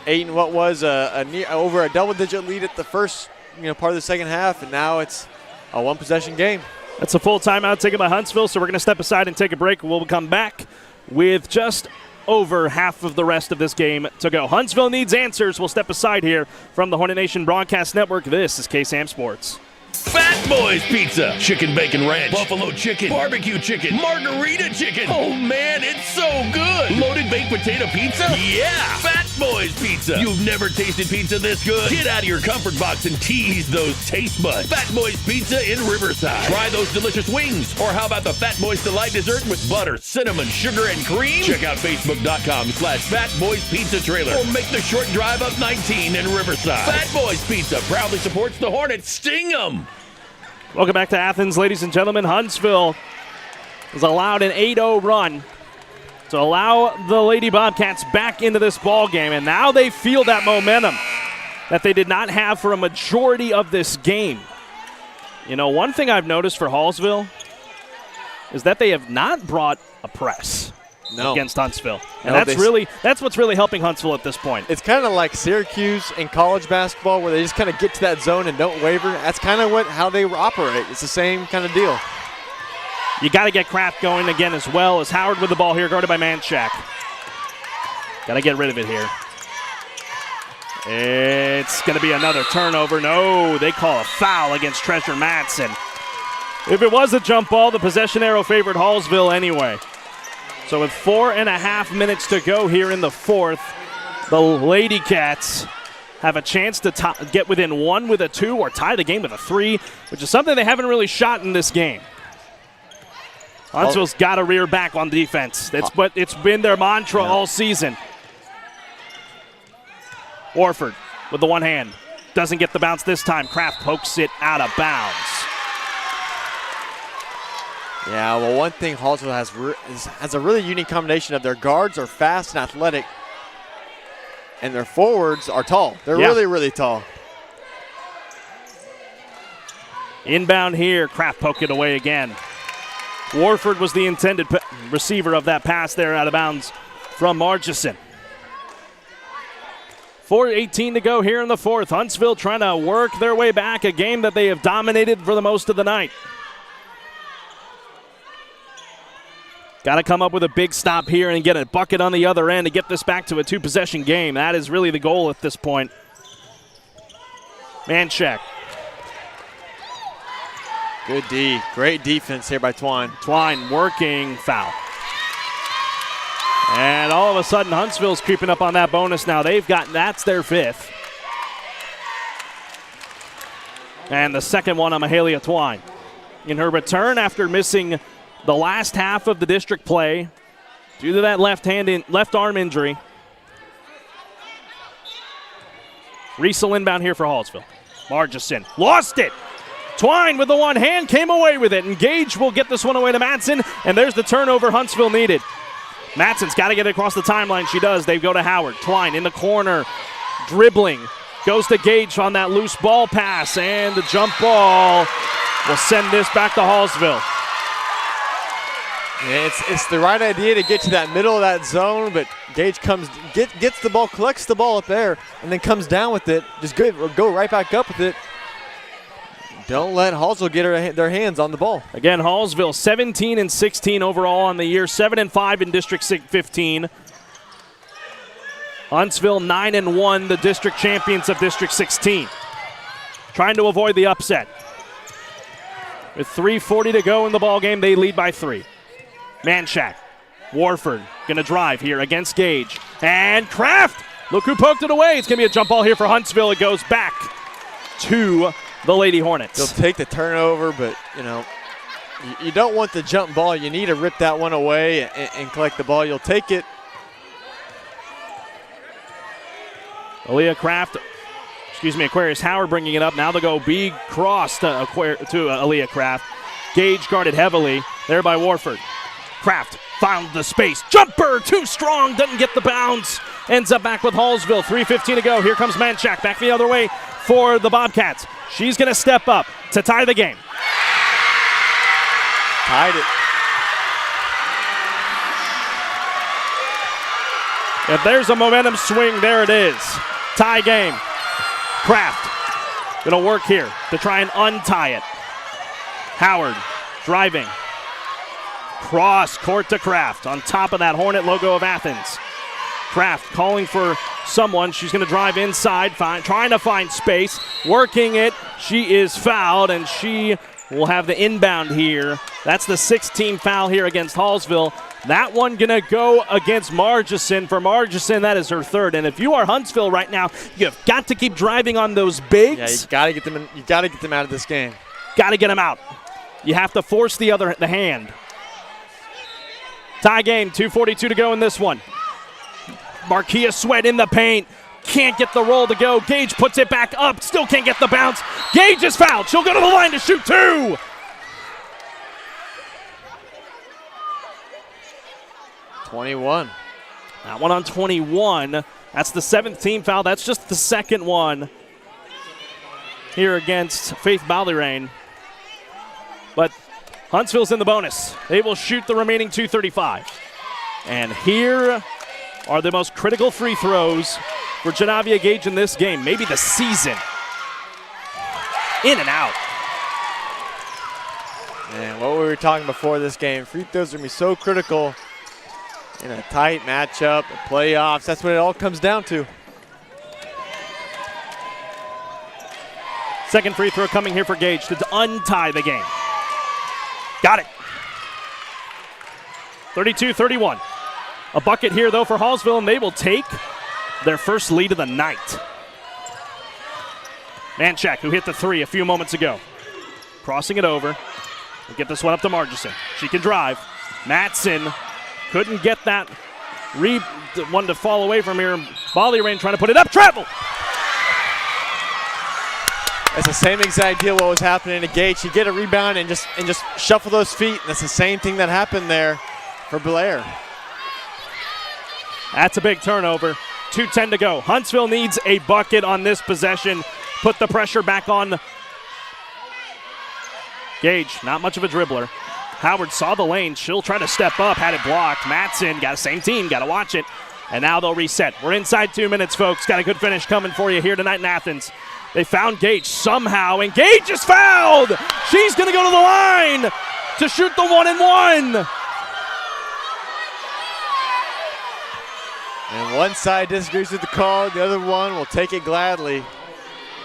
Speaker 8: 8 in what was over a double-digit lead at the first part of the second half, and now it's a one-possession game.
Speaker 2: That's a full timeout taken by Huntsville, so we're going to step aside and take a break. We'll come back with just over half of the rest of this game to go. Huntsville needs answers. We'll step aside here from the Hornet Nation Broadcast Network. This is KSAM Sports.
Speaker 1: Fat Boys Pizza, chicken bacon ranch, buffalo chicken, barbecue chicken, margarita chicken. Oh man, it's so good. Loaded baked potato pizza? Yeah, Fat Boys Pizza. You've never tasted pizza this good. Get out of your comfort box and tease those taste buds. Fat Boys Pizza in Riverside. Try those delicious wings. Or how about the Fat Boys Delight dessert with butter, cinnamon, sugar, and cream? Check out Facebook.com/Fat Boys Pizza Trailer. Or make the short drive up 19 in Riverside. Fat Boys Pizza proudly supports the Hornets. Sting 'em.
Speaker 2: Welcome back to Athens, ladies and gentlemen. Huntsville has allowed an 8-0 run to allow the Lady Bobcats back into this ball game, and now they feel that momentum that they did not have for a majority of this game. One thing I've noticed for Hallsville is that they have not brought a press against Huntsville. And that's what's really helping Huntsville at this point.
Speaker 8: It's kind of like Syracuse in college basketball where they just kind of get to that zone and don't waver. That's kind of how they operate. It's the same kind of deal.
Speaker 2: You got to get Kraft going again as well as Howard with the ball here, guarded by Manchak. Got to get rid of it here. It's going to be another turnover. No, they call a foul against Treasure Matson. If it was a jump ball, the possession arrow favored Hallsville anyway. So with 4.5 minutes to go here in the fourth, the Lady Cats have a chance to get within 1 with a 2 or tie the game with a 3, which is something they haven't really shot in this game. Huntsville's got to rear back on defense. It's been their mantra all season. Orford with the one hand. Doesn't get the bounce this time. Kraft pokes it out of bounds.
Speaker 8: Yeah, well, one thing Hallsville has a really unique combination of their guards are fast and athletic, and their forwards are tall. They're really, really tall.
Speaker 2: Inbound here. Kraft poke it away again. Warford was the intended receiver of that pass there out of bounds from Margison. 4:18 to go here in the fourth. Huntsville trying to work their way back, a game that they have dominated for the most of the night. Got to come up with a big stop here and get a bucket on the other end to get this back to a 2-possession game. That is really the goal at this point. Manchak.
Speaker 8: Good D. Great defense here by Twine.
Speaker 2: Twine working foul. And all of a sudden, Huntsville's creeping up on that bonus now. That's their 5th. And the second one on Mahalia Twine. In her return after missing the last half of the district play due to that left arm injury. Riesel inbound here for Hallsville. Margison lost it. Twine with the one hand came away with it. And Gage will get this one away to Matson. And there's the turnover Huntsville needed. Matson's got to get it across the timeline. She does. They go to Howard. Twine in the corner. Dribbling. Goes to Gage on that loose ball pass. And the jump ball will send this back to Hallsville.
Speaker 8: Yeah, it's the right idea to get to that middle of that zone, but Gage gets the ball, collects the ball up there, and then comes down with it. Just go right back up with it. Don't let Hallsville get their hands on the ball.
Speaker 2: Again, Hallsville 17-16 overall on the year, 7-5 in District 15. Huntsville 9-1, the district champions of District 16. Trying to avoid the upset. With 3:40 to go in the ball game, they lead by 3. Manchak. Warford going to drive here against Gage. And Kraft. Look who poked it away. It's going to be a jump ball here for Huntsville. It goes back to the Lady Hornets.
Speaker 8: They'll take the turnover, but, you don't want the jump ball. You need to rip that one away and collect the ball. You'll take it.
Speaker 2: Aquarius Howard bringing it up. Now they'll go B cross to Aaliyah Kraft. Gage guarded heavily there by Warford. Kraft found the space. Jumper, too strong, doesn't get the bounce. Ends up back with Hallsville. 3:15 to go. Here comes Manchak back the other way for the Bobcats. She's going to step up to tie the game.
Speaker 8: Tied it.
Speaker 2: If there's a momentum swing, there it is. Tie game. Kraft going to work here to try and untie it. Howard driving. Cross court to Kraft on top of that Hornet logo of Athens. Kraft calling for someone. She's going to drive inside, trying to find space, working it. She is fouled, and she will have the inbound here. That's the 16th foul here against Hallsville. That one going to go against Margison. For Margison, that is her third. And if you are Huntsville right now, you've got to keep driving on those bigs.
Speaker 8: Yeah, you got to get them. You got to get them out of this game.
Speaker 2: Got to get them out. You have to force the hand. Tie game. 2:42 to go in this one. Marquia Sweat in the paint. Can't get the roll to go. Gage puts it back up. Still can't get the bounce. Gage is fouled. She'll go to the line to shoot two.
Speaker 8: '21.
Speaker 2: That one on 21. That's the 7th team foul. That's just the second one here against Faith Ballyrain. But Huntsville's in the bonus. They will shoot the remaining 2:35. And here are the most critical free throws for Janavia Gage in this game, maybe the season. In and out.
Speaker 8: And what we were talking before this game, free throws are going to be so critical in a tight matchup, playoffs. That's what it all comes down to.
Speaker 2: Second free throw coming here for Gage to untie the game. Got it. 32-31. A bucket here, though, for Hallsville, and they will take their first lead of the night. Manchak, who hit the three a few moments ago. Crossing it over. We'll get this one up to Margison. She can drive. Matson couldn't get that one to fall away from here. Ballyrain trying to put it up. Travel!
Speaker 8: It's the same exact deal what was happening to Gage. You get a rebound and just shuffle those feet. That's the same thing that happened there for Blair.
Speaker 2: That's a big turnover. 2:10 to go. Huntsville needs a bucket on this possession. Put the pressure back on Gage. Not much of a dribbler. Howard saw the lane. She'll try to step up. Had it blocked. Matson, got the same team. Got to watch it. And now they'll reset. We're inside 2 minutes, folks. Got a good finish coming for you here tonight in Athens. They found Gage somehow, and Gage is fouled. She's going to go to the line to shoot the 1-and-1.
Speaker 8: And one side disagrees with the call. The other one will take it gladly.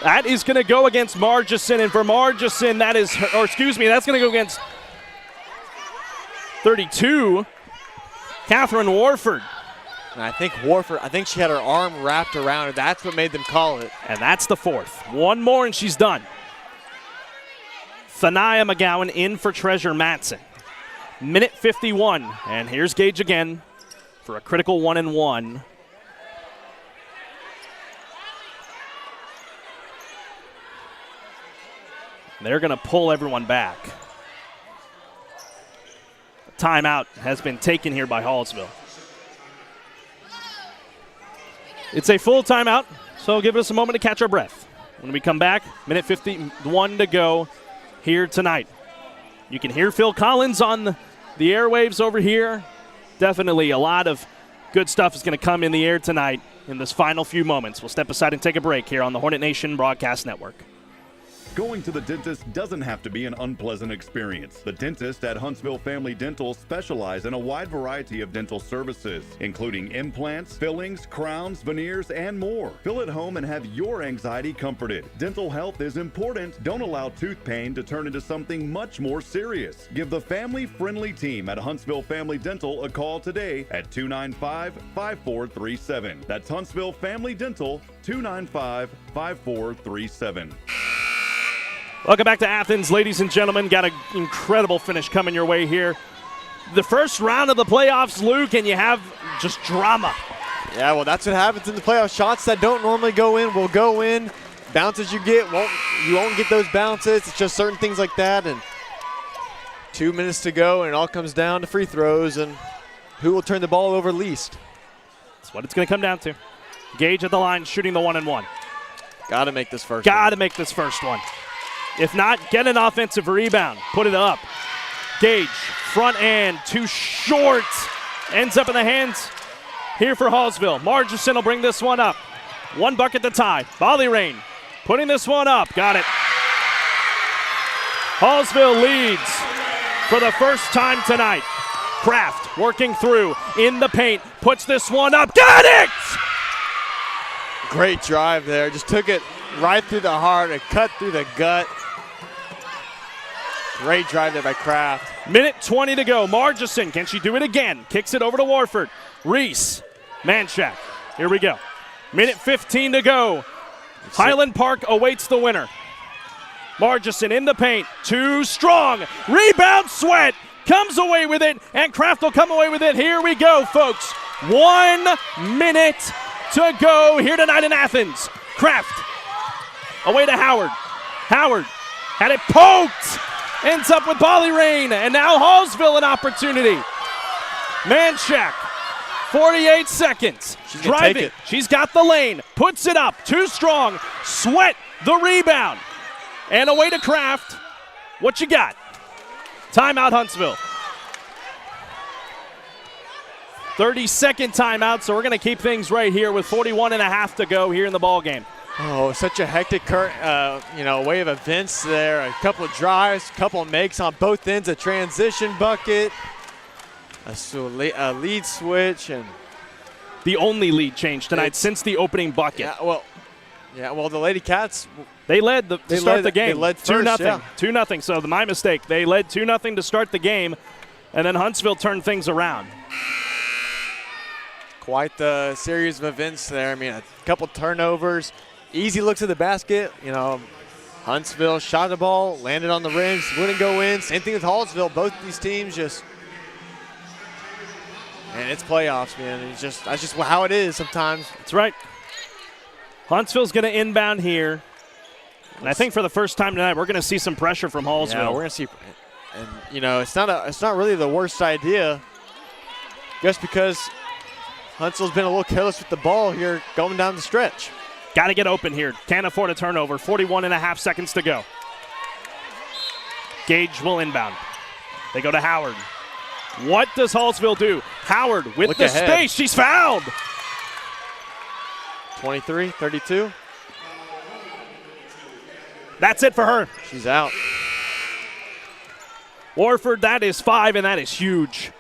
Speaker 2: That is going to go against Margison, and for Margison, that's going to go against 32, Catherine Warford.
Speaker 8: And I think she had her arm wrapped around her. That's what made them call it.
Speaker 2: And that's the fourth. One more and she's done. Thania McGowan in for Treasure Matson. Minute 51. And here's Gage again for a critical 1-and-1. They're going to pull everyone back. Timeout has been taken here by Hallsville. It's a full timeout, so give us a moment to catch our breath. When we come back, minute 51 to go here tonight. You can hear Phil Collins on the airwaves over here. Definitely a lot of good stuff is going to come in the air tonight in this final few moments. We'll step aside and take a break here on the Hornet Nation Broadcast Network.
Speaker 6: Going to the dentist doesn't have to be an unpleasant experience. The dentists at Huntsville Family Dental specialize in a wide variety of dental services, including implants, fillings, crowns, veneers, and more. Feel at home and have your anxiety comforted. Dental health is important. Don't allow tooth pain to turn into something much more serious. Give the family-friendly team at Huntsville Family Dental a call today at 295-5437. That's Huntsville Family Dental, 295-5437.
Speaker 2: Welcome back to Athens, ladies and gentlemen. Got an incredible finish coming your way here. The first round of the playoffs, Luke, and you have just drama.
Speaker 8: Yeah, well, that's what happens in the playoffs. Shots that don't normally go in will go in. Bounces you get, you won't get those bounces. It's just certain things like that. And 2 minutes to go, and it all comes down to free throws and who will turn the ball over least.
Speaker 2: That's what it's going to come down to. Gage at the line, shooting the 1-and-1.
Speaker 8: Got to make this first
Speaker 2: Got to make this first one. If not, get an offensive rebound. Put it up. Gage, front end, too short. Ends up in the hands here for Hallsville. Margison will bring this one up. 1 bucket to tie. Volley Rain putting this one up. Got it. Hallsville leads for the first time tonight. Kraft working through in the paint. Puts this one up. Got it!
Speaker 8: Great drive there. Just took it right through the heart and cut through the gut. Great drive there by Kraft.
Speaker 2: Minute 20 to go. Margison, can she do it again? Kicks it over to Warford. Reese, Manshak. Here we go. Minute 15 to go. Highland Park awaits the winner. Margison in the paint. Too strong. Rebound, Sweat. Comes away with it, and Kraft will come away with it. Here we go, folks. 1 minute to go here tonight in Athens. Kraft away to Howard. Howard had it poked. Ends up with Volley Rain, and now Hallsville an opportunity. Manshak, 48 seconds.
Speaker 8: She's
Speaker 2: driving.
Speaker 8: take it.
Speaker 2: She's got the lane. Puts it up. Too strong. Sweat the rebound. And away to Kraft. What you got? Timeout, Huntsville. 30-second timeout, so we're going to keep things right here with 41.5 to go here in the ball game.
Speaker 8: Oh, such a hectic way of events there. A couple of drives, a couple of makes on both ends, a transition bucket, a lead switch, and
Speaker 2: the only lead change tonight since the opening bucket.
Speaker 8: Yeah, well, the Lady Cats,
Speaker 2: they led to start the game.
Speaker 8: They led first,
Speaker 2: 2-0.
Speaker 8: yeah.
Speaker 2: 2-0. So my mistake. They led 2-0 to start the game, and then Huntsville turned things around.
Speaker 8: Quite the series of events there. I mean, a couple turnovers, easy looks at the basket. Huntsville shot the ball, landed on the rims, wouldn't go in. Same thing with Hallsville. Both these teams and it's playoffs, man. That's just how it is sometimes.
Speaker 2: That's right. Huntsville's going to inbound here. And I think for the first time tonight, we're going to see some pressure from Hallsville.
Speaker 8: Yeah, we're going to see. And, it's not really the worst idea just because Huntsville's been a little careless with the ball here going down the stretch.
Speaker 2: Got to get open here. Can't afford a turnover. 41.5 seconds to go. Gage will inbound. They go to Howard. What does Hallsville do? Howard with
Speaker 8: Look
Speaker 2: the
Speaker 8: ahead.
Speaker 2: space. She's fouled.
Speaker 8: 23, 32.
Speaker 2: That's it for her.
Speaker 8: She's out.
Speaker 2: Warford, that is 5, and that is huge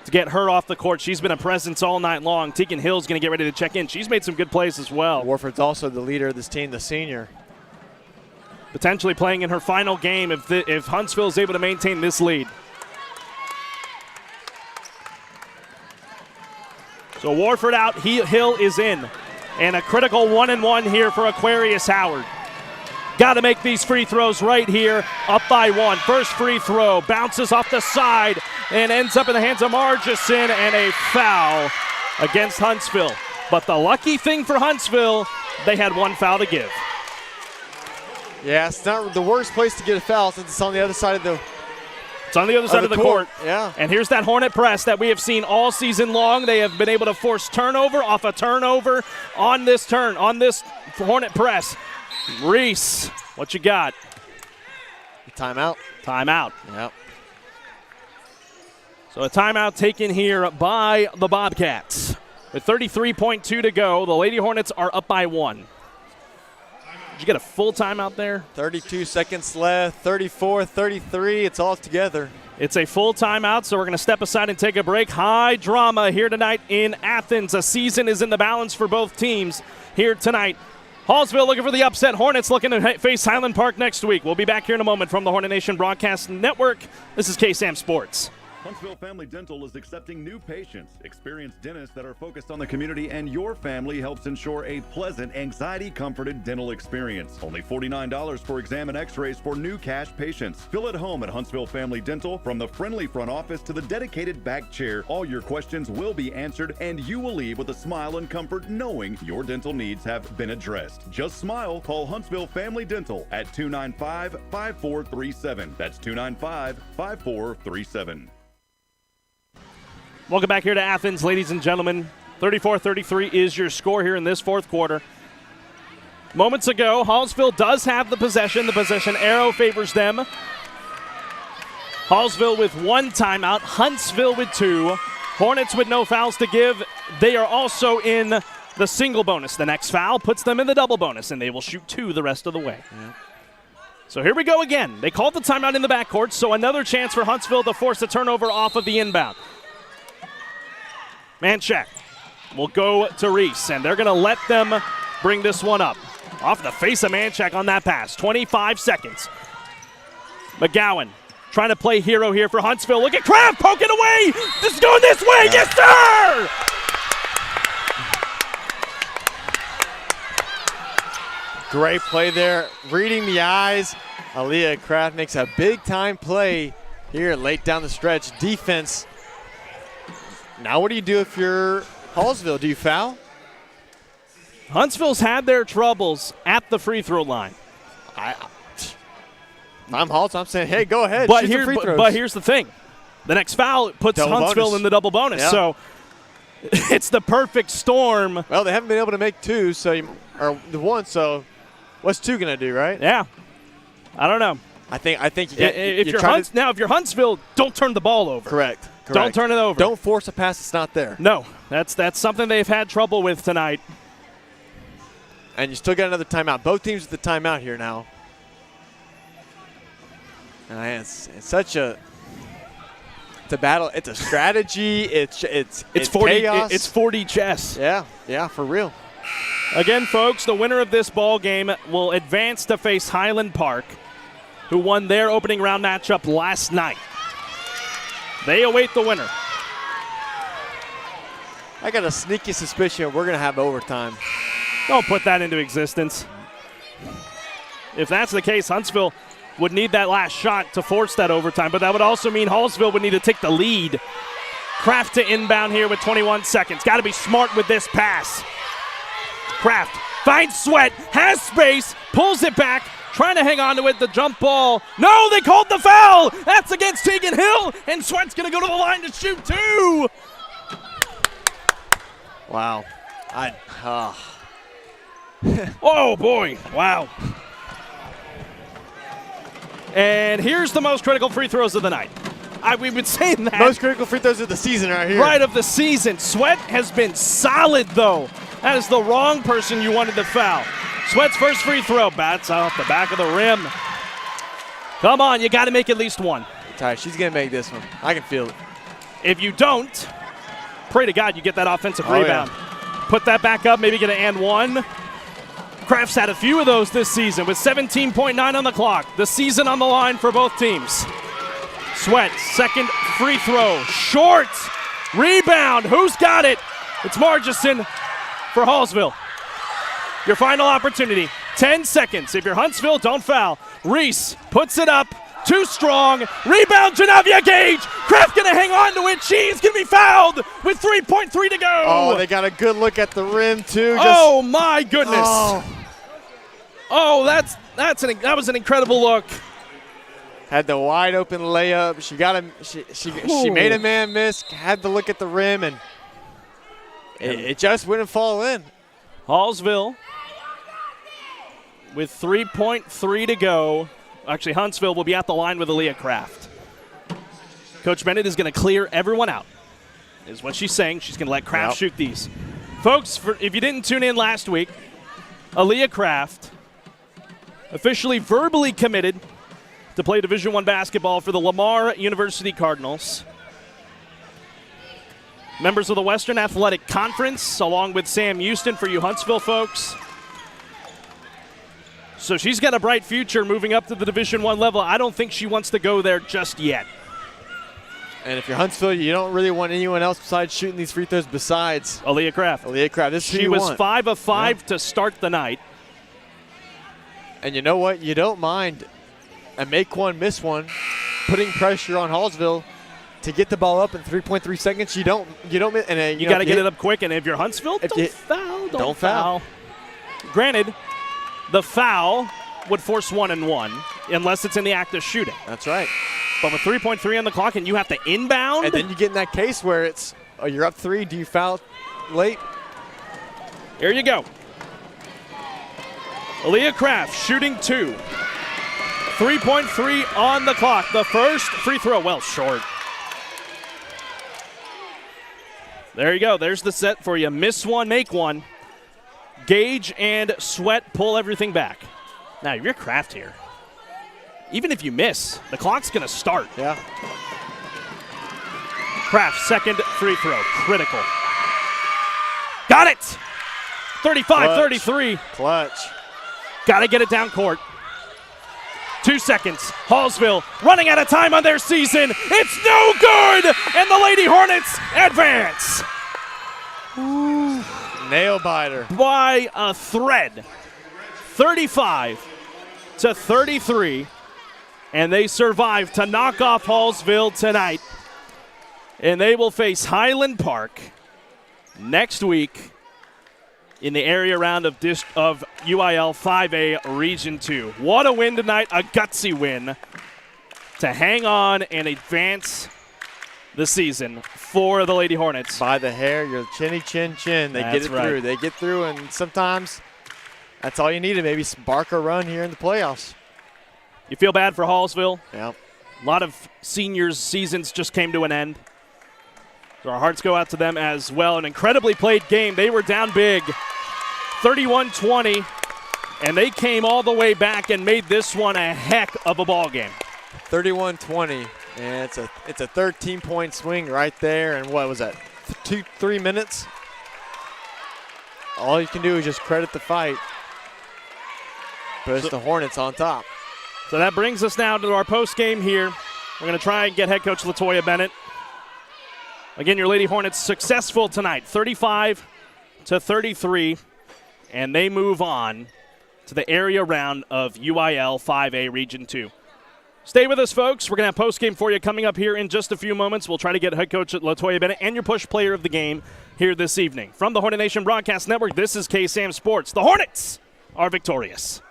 Speaker 2: to get her off the court. She's been a presence all night long. Tegan Hill's going to get ready to check in. She's made some good plays as well.
Speaker 8: Warford's also the leader of this team, the senior.
Speaker 2: Potentially playing in her final game if Huntsville is able to maintain this lead. So Warford out, Hill is in. And a critical 1-and-1 here for Aquarius Howard. Got to make these free throws right here, up by 1. First free throw, bounces off the side and ends up in the hands of Margison, and a foul against Huntsville. But the lucky thing for Huntsville, they had 1 foul to give.
Speaker 8: Yeah, it's not the worst place to get a foul since it's on the other side of the
Speaker 2: It's on the other side of the court.
Speaker 8: Yeah.
Speaker 2: And here's that Hornet press that we have seen all season long. They have been able to force turnover off a turnover on this Hornet press. Reese, what you got?
Speaker 8: Timeout.
Speaker 2: Timeout.
Speaker 8: Yep.
Speaker 2: So a timeout taken here by the Bobcats. With 33.2 to go, the Lady Hornets are up by 1. Did you get a full timeout there?
Speaker 8: 32 seconds left, 34, 33, it's all together.
Speaker 2: It's a full timeout, so we're going to step aside and take a break. High drama here tonight in Athens. A season is in the balance for both teams here tonight. Hallsville looking for the upset. Hornets looking to face Highland Park next week. We'll be back here in a moment from the Hornet Nation Broadcast Network. This is KSAM Sports.
Speaker 6: Huntsville Family Dental is accepting new patients. Experienced dentists that are focused on the community and your family helps ensure a pleasant, anxiety-comforted dental experience. Only $49 for exam and x-rays for new cash patients. Feel at home at Huntsville Family Dental. From the friendly front office to the dedicated back chair, all your questions will be answered and you will leave with a smile and comfort knowing your dental needs have been addressed. Just smile. Call Huntsville Family Dental at 295-5437. That's 295-5437.
Speaker 2: Welcome back here to Athens, ladies and gentlemen. 34-33 is your score here in this fourth quarter. Moments ago, Hallsville does have the possession. The possession arrow favors them. Hallsville with 1 timeout, Huntsville with 2. Hornets with no fouls to give. They are also in the single bonus. The next foul puts them in the double bonus, and they will shoot 2 the rest of the way.
Speaker 8: Yeah.
Speaker 2: So here we go again. They called the timeout in the backcourt, so another chance for Huntsville to force a turnover off of the inbound. Manchak will go to Reese, and they're going to let them bring this one up. Off the face of Manchak on that pass. 25 seconds. McGowan trying to play hero here for Huntsville. Look at Kraft poking away. This is going this way. Yes, sir!
Speaker 8: Great play there. Reading the eyes. Aaliyah Kraft makes a big-time play here late down the stretch. Defense. Now what do you do if you're Hallsville? Do you foul?
Speaker 2: Huntsville's had their troubles at the free throw line.
Speaker 8: I'm Hallsville. I'm saying, hey, go ahead.
Speaker 2: But,
Speaker 8: shoot the free throws.
Speaker 2: but here's the thing. The next foul puts
Speaker 8: Double
Speaker 2: Huntsville
Speaker 8: bonus.
Speaker 2: in the double bonus.
Speaker 8: Yeah.
Speaker 2: So it's the perfect storm.
Speaker 8: Well, they haven't been able to make 2, or the 1, so what's 2 going to do, right?
Speaker 2: Yeah. I don't know.
Speaker 8: I think you get,
Speaker 2: if you're Huntsville, don't turn the ball over.
Speaker 8: Correct.
Speaker 2: Don't turn it over.
Speaker 8: Don't force a pass that's not there.
Speaker 2: No, that's something they've had trouble with tonight.
Speaker 8: And you still got another timeout. Both teams with the timeout here now. And it's such a battle. It's a strategy. It's
Speaker 2: 40
Speaker 8: chaos.
Speaker 2: It's 40 chess.
Speaker 8: Yeah, for real.
Speaker 2: Again, folks, the winner of this ball game will advance to face Highland Park, who won their opening round matchup last night. They await the winner.
Speaker 8: I got a sneaky suspicion we're going to have overtime.
Speaker 2: Don't put that into existence. If that's the case, Huntsville would need that last shot to force that overtime, but that would also mean Hallsville would need to take the lead. Kraft to inbound here with 21 seconds. Got to be smart with this pass. Kraft finds Sweat, has space, pulls it back, trying to hang on to it, the jump ball. No, they called the foul. That's against Tegan Hill, and Sweat's going to go to the line to shoot 2.
Speaker 8: Wow.
Speaker 2: Oh, boy. Wow. And here's the most critical free throws of the night. We've been saying that.
Speaker 8: Most critical free throws of the season right here.
Speaker 2: Right, of the season. Sweat has been solid, though. That is the wrong person you wanted to foul. Sweat's first free throw. Bats off the back of the rim. Come on, you got to make at least one.
Speaker 8: Ty, she's going to make this one. I can feel it.
Speaker 2: If you don't, pray to God you get that offensive rebound.
Speaker 8: Yeah.
Speaker 2: Put that back up, maybe get an and one. Kraft's had a few of those this season with 17.9 on the clock. The season on the line for both teams. Sweat, second free throw. Short. Rebound. Who's got it? It's Margison for Hallsville. Your final opportunity. 10 seconds. If you're Huntsville, don't foul. Reese puts it up. Too strong. Rebound, Janavia Gage. Kraft going to hang on to it. She's going to be fouled with 3.3 to go.
Speaker 8: Oh, they got a good look at the rim, too.
Speaker 2: Oh, my goodness. Oh, that was an incredible look.
Speaker 8: Had the wide open layup. She made a man miss, had to look at the rim, and it just wouldn't fall in.
Speaker 2: Hallsville with 3.3 to go. Actually, Huntsville will be at the line with Aaliyah Kraft. Coach Bennett is going to clear everyone out, is what she's saying. She's going to let Kraft shoot these. Folks, if you didn't tune in last week, Aaliyah Kraft officially verbally committed to play Division I basketball for the Lamar University Cardinals. Members of the Western Athletic Conference, along with Sam Houston for you Huntsville folks. So she's got a bright future moving up to the Division I level. I don't think she wants to go there just yet.
Speaker 8: And if you're Huntsville, you don't really want anyone else besides shooting these free throws besides
Speaker 2: Aaliyah Kraft.
Speaker 8: Aaliyah Kraft. This is who
Speaker 2: she
Speaker 8: you
Speaker 2: was
Speaker 8: want.
Speaker 2: 5 of 5 to start the night.
Speaker 8: And you know what? You don't mind a make one, miss one, putting pressure on Hallsville to get the ball up in 3.3 seconds. You don't miss. And
Speaker 2: you got to get it up quick. And if you're Huntsville, don't foul. Granted, the foul would force 1 and 1 unless it's in the act of shooting.
Speaker 8: That's right.
Speaker 2: But with 3.3 on the clock and you have to inbound.
Speaker 8: And then you get in that case where it's, you're up 3, do you foul late.
Speaker 2: Here you go. Aaliyah Kraft shooting 2. 3.3 on the clock. The first free throw, well short. There you go. There's the set for you. Miss one, make one. Gage and Sweat pull everything back. Now, you're Kraft here. Even if you miss, the clock's going to start.
Speaker 8: Yeah.
Speaker 2: Kraft, second free throw. Critical. Got it! 35-33.
Speaker 8: Clutch.
Speaker 2: Got to get it down court. 2 seconds. Hallsville running out of time on their season. It's no good! And the Lady Hornets advance.
Speaker 8: Nail biter.
Speaker 2: By a thread. 35-33. And they survive to knock off Hallsville tonight. And they will face Highland Park next week in the area round of UIL 5A Region 2. What a win tonight, a gutsy win to hang on and advance the season for the Lady Hornets.
Speaker 8: By the hair, your chinny chin chin. They get it through. They get through, and sometimes that's all you need to maybe spark a run here in the playoffs.
Speaker 2: You feel bad for Hallsville?
Speaker 8: Yeah.
Speaker 2: A lot of seniors' seasons just came to an end. So our hearts go out to them as well. An incredibly played game. They were down big, 31-20, and they came all the way back and made this one a heck of a ball game.
Speaker 8: 31-20, and it's a 13-point swing right there. And what was that? 3 minutes. All you can do is just credit the fight. But it's the Hornets on top.
Speaker 2: So that brings us now to our post game here. We're going to try and get head coach LaToya Bennett. Again, your Lady Hornets successful tonight, 35-33, and they move on to the area round of UIL 5A Region 2. Stay with us, folks. We're going to have post game for you coming up here in just a few moments. We'll try to get head coach LaToya Bennett and your push player of the game here this evening. From the Hornet Nation Broadcast Network, this is KSAM Sports. The Hornets are victorious.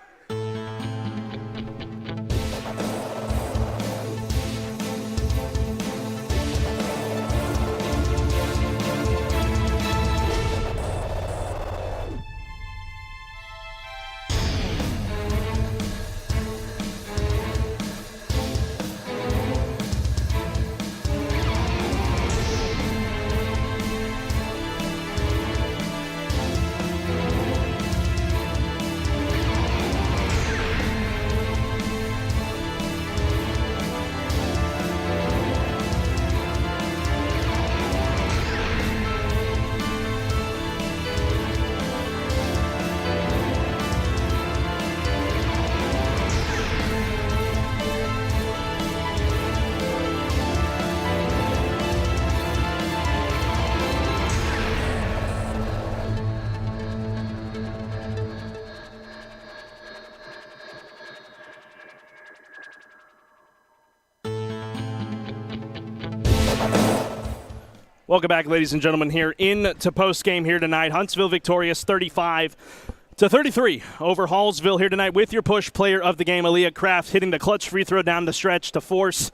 Speaker 2: Welcome back, ladies and gentlemen, here into post-game here tonight. Huntsville victorious 35-33 over Hallsville here tonight with your push player of the game, Aaliyah Kraft, hitting the clutch free throw down the stretch to force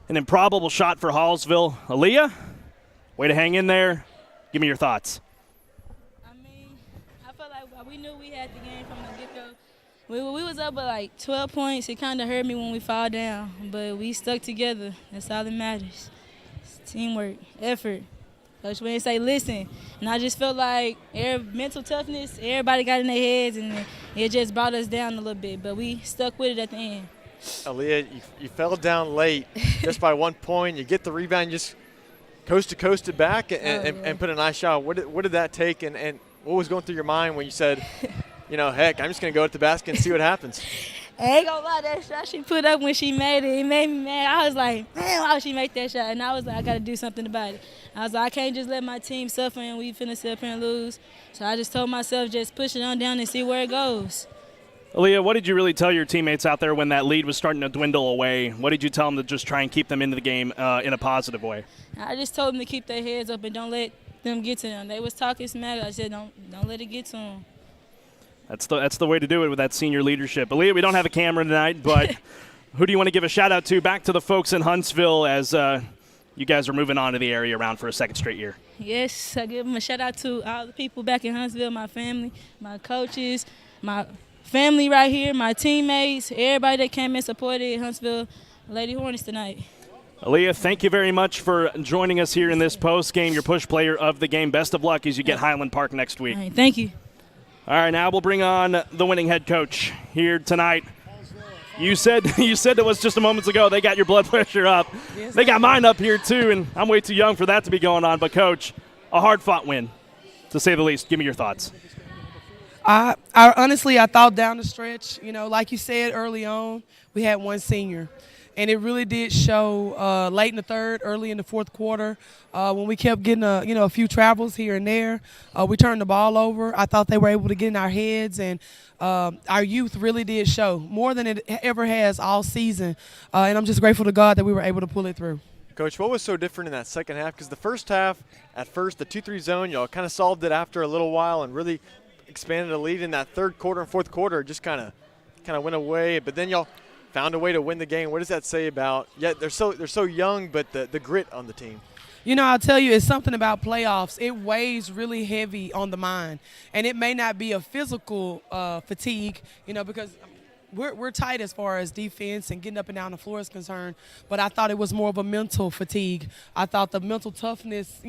Speaker 2: an improbable shot for Hallsville. Aaliyah, way to hang in there. Give me your thoughts.
Speaker 9: I mean, I felt like we knew we had the game from the get-go. We was up by like 12 points. It kind of hurt me when we fall down, but we stuck together. That's all that matters. Teamwork, effort. Coach Wayne say, listen. And I just felt like mental toughness, everybody got in their heads, and it just brought us down a little bit. But we stuck with it at the end.
Speaker 8: Aaliyah, you fell down late just by 1 point. You get the rebound, you just coast to coast it back and put a nice shot. What did that take, and what was going through your mind when you said, heck, I'm just going to go at the basket and see what happens?
Speaker 9: I ain't gonna lie, that shot she put up when she made it made me mad. I was like, man, why would she make that shot? And I was like, I gotta do something about it. I was like, I can't just let my team suffer and we finna sit up here and lose. So I just told myself, just push it on down and see where it goes.
Speaker 2: Aaliyah, what did you really tell your teammates out there when that lead was starting to dwindle away? What did you tell them to just try and keep them into the game in a positive way?
Speaker 9: I just told them to keep their heads up and don't let them get to them. They was talking smack. I said, don't let it get to them.
Speaker 2: That's the way to do it with that senior leadership. Aaliyah, we don't have a camera tonight, but who do you want to give a shout-out to? Back to the folks in Huntsville as you guys are moving on to the area round for a second straight year.
Speaker 9: Yes, I give them a shout-out to all the people back in Huntsville, my family, my coaches, my family right here, my teammates, everybody that came and supported Huntsville Lady Hornets tonight.
Speaker 2: Aaliyah, thank you very much for joining us here in this post game. Your push player of the game. Best of luck as you get Highland Park next week.
Speaker 9: All right, thank you.
Speaker 2: All right, now we'll bring on the winning head coach here tonight. You said to us just a moments ago they got your blood pressure up.
Speaker 10: Yes,
Speaker 2: they got mine up here too, and I'm way too young for that to be going on. But Coach, a hard-fought win, to say the least. Give me your thoughts.
Speaker 10: I honestly thought down the stretch, like you said early on, we had one senior. And it really did show late in the third, early in the fourth quarter, when we kept getting a few travels here and there. We turned the ball over. I thought they were able to get in our heads, and our youth really did show more than it ever has all season. And I'm just grateful to God that we were able to pull it through.
Speaker 8: Coach, what was so different in that second half? Because the first half, at first, the 2-3 zone, y'all kind of solved it after a little while and really expanded the lead. In that third quarter and fourth quarter, it just kind of went away. But then y'all found a way to win the game. What does that say about? Yeah, they're so young, but the grit on the team.
Speaker 10: I'll tell you, it's something about playoffs. It weighs really heavy on the mind, and it may not be a physical fatigue, because we're tight as far as defense and getting up and down the floor is concerned, but I thought it was more of a mental fatigue. I thought the mental toughness,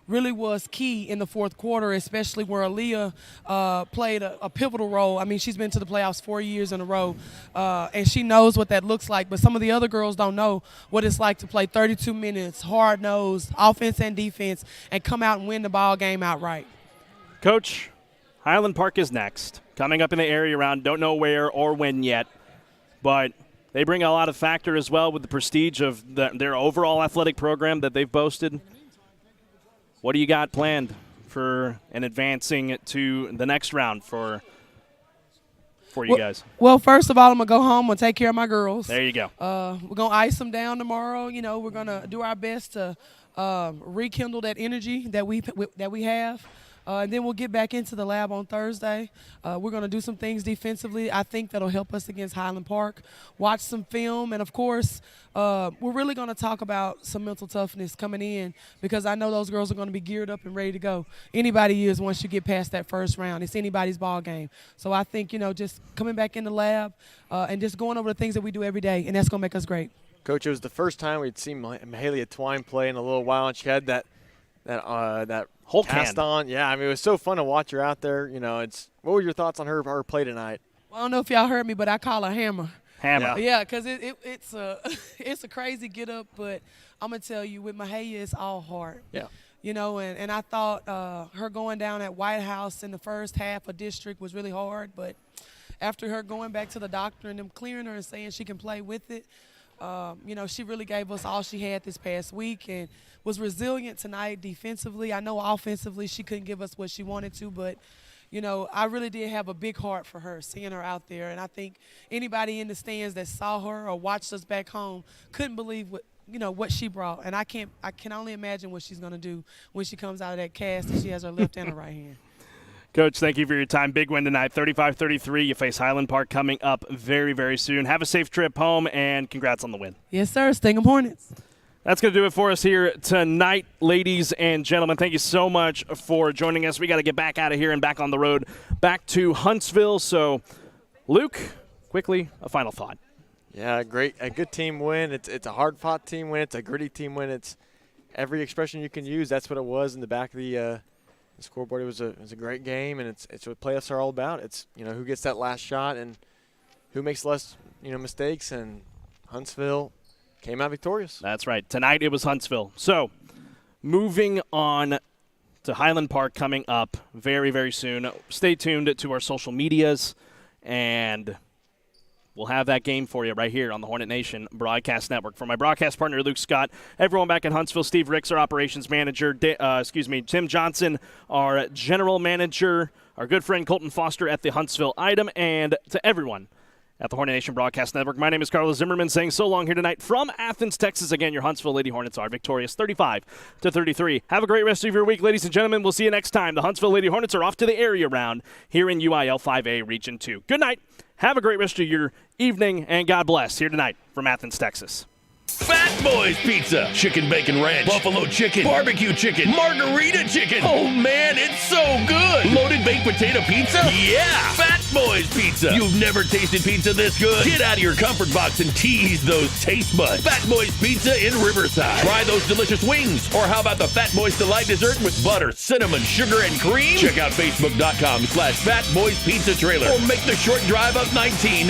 Speaker 10: really was key in the fourth quarter, especially where Aaliyah played a pivotal role. I mean, she's been to the playoffs 4 years in a row, and she knows what that looks like, but some of the other girls don't know what it's like to play 32 minutes, hard-nosed, offense and defense, and come out and win the ball game outright.
Speaker 2: Coach, Highland Park is next. Coming up in the area round, don't know where or when yet, but they bring a lot of factor as well with the prestige of their overall athletic program that they've boasted. What do you got planned for and advancing to the next round for you guys?
Speaker 10: Well, first of all, I'm going to go home and take care of my girls.
Speaker 2: There you go.
Speaker 10: We're going to ice them down tomorrow. We're going to do our best to rekindle that energy that we have. And then we'll get back into the lab on Thursday. We're going to do some things defensively. I think that'll help us against Highland Park. Watch some film. And, of course, we're really going to talk about some mental toughness coming in because I know those girls are going to be geared up and ready to go. Anybody is once you get past that first round. It's anybody's ball game. So I think, just coming back in the lab and just going over the things that we do every day, and that's going to make us great.
Speaker 8: Coach, it was the first time we'd seen Mahalia Twine play in a little while, and she had that
Speaker 2: whole
Speaker 8: cast
Speaker 2: can
Speaker 8: on. Yeah, I mean, it was so fun to watch her out there. What were your thoughts on her play tonight?
Speaker 10: Well, I don't know if y'all heard me, but I call her Hammer.
Speaker 2: Yeah,
Speaker 10: because it's a crazy get up, but I'm gonna tell you, with Mahalia, it's all heart.
Speaker 8: Yeah.
Speaker 10: And I thought her going down at White House in the first half of district was really hard, but after her going back to the doctor and them clearing her and saying she can play with it, she really gave us all she had this past week and was resilient tonight defensively. I know offensively she couldn't give us what she wanted to, but, I really did have a big heart for her, seeing her out there. And I think anybody in the stands that saw her or watched us back home couldn't believe what she brought. And I can only imagine what she's going to do when she comes out of that cast and she has her left and her right hand.
Speaker 2: Coach, thank you for your time. Big win tonight, 35-33. You face Highland Park coming up very, very soon. Have a safe trip home, and congrats on the win.
Speaker 10: Yes, sir. Sting 'em Hornets.
Speaker 2: That's going to do it for us here tonight, ladies and gentlemen. Thank you so much for joining us. We got to get back out of here and back on the road, back to Huntsville. So, Luke, quickly, a final thought.
Speaker 8: Yeah, a good team win. It's a hard-fought team win. It's a gritty team win. It's every expression you can use. That's what it was in the back of the scoreboard. It was a great game, and it's what playoffs are all about. It's who gets that last shot and who makes less mistakes. And Huntsville came out victorious.
Speaker 2: That's right. Tonight it was Huntsville. So, moving on to Highland Park coming up very, very soon. Stay tuned to our social medias, and we'll have that game for you right here on the Hornet Nation Broadcast Network. For my broadcast partner, Luke Scott, everyone back in Huntsville, Steve Ricks, our operations manager, Tim Johnson, our general manager, our good friend Colton Foster at the Huntsville Item, and to everyone at the Hornet Nation Broadcast Network. My name is Carlos Zimmerman saying so long here tonight from Athens, Texas. Again, your Huntsville Lady Hornets are victorious 35-33. Have a great rest of your week, ladies and gentlemen. We'll see you next time. The Huntsville Lady Hornets are off to the area round here in UIL 5A Region 2. Good night. Have a great rest of your evening, and God bless here tonight from Athens, Texas.
Speaker 1: Fat Boys Pizza. Chicken bacon ranch, buffalo chicken, barbecue chicken, margarita chicken. Oh man, it's so good. Loaded baked potato pizza? Yeah, Fat Boys Pizza. You've never tasted pizza this good? Get out of your comfort box and tease those taste buds. Fat Boys Pizza in Riverside. Try those delicious wings. Or how about the Fat Boys Delight dessert with butter, cinnamon, sugar, and cream? Check out Facebook.com/Fat Boys Pizza Trailer. Or make the short drive up 19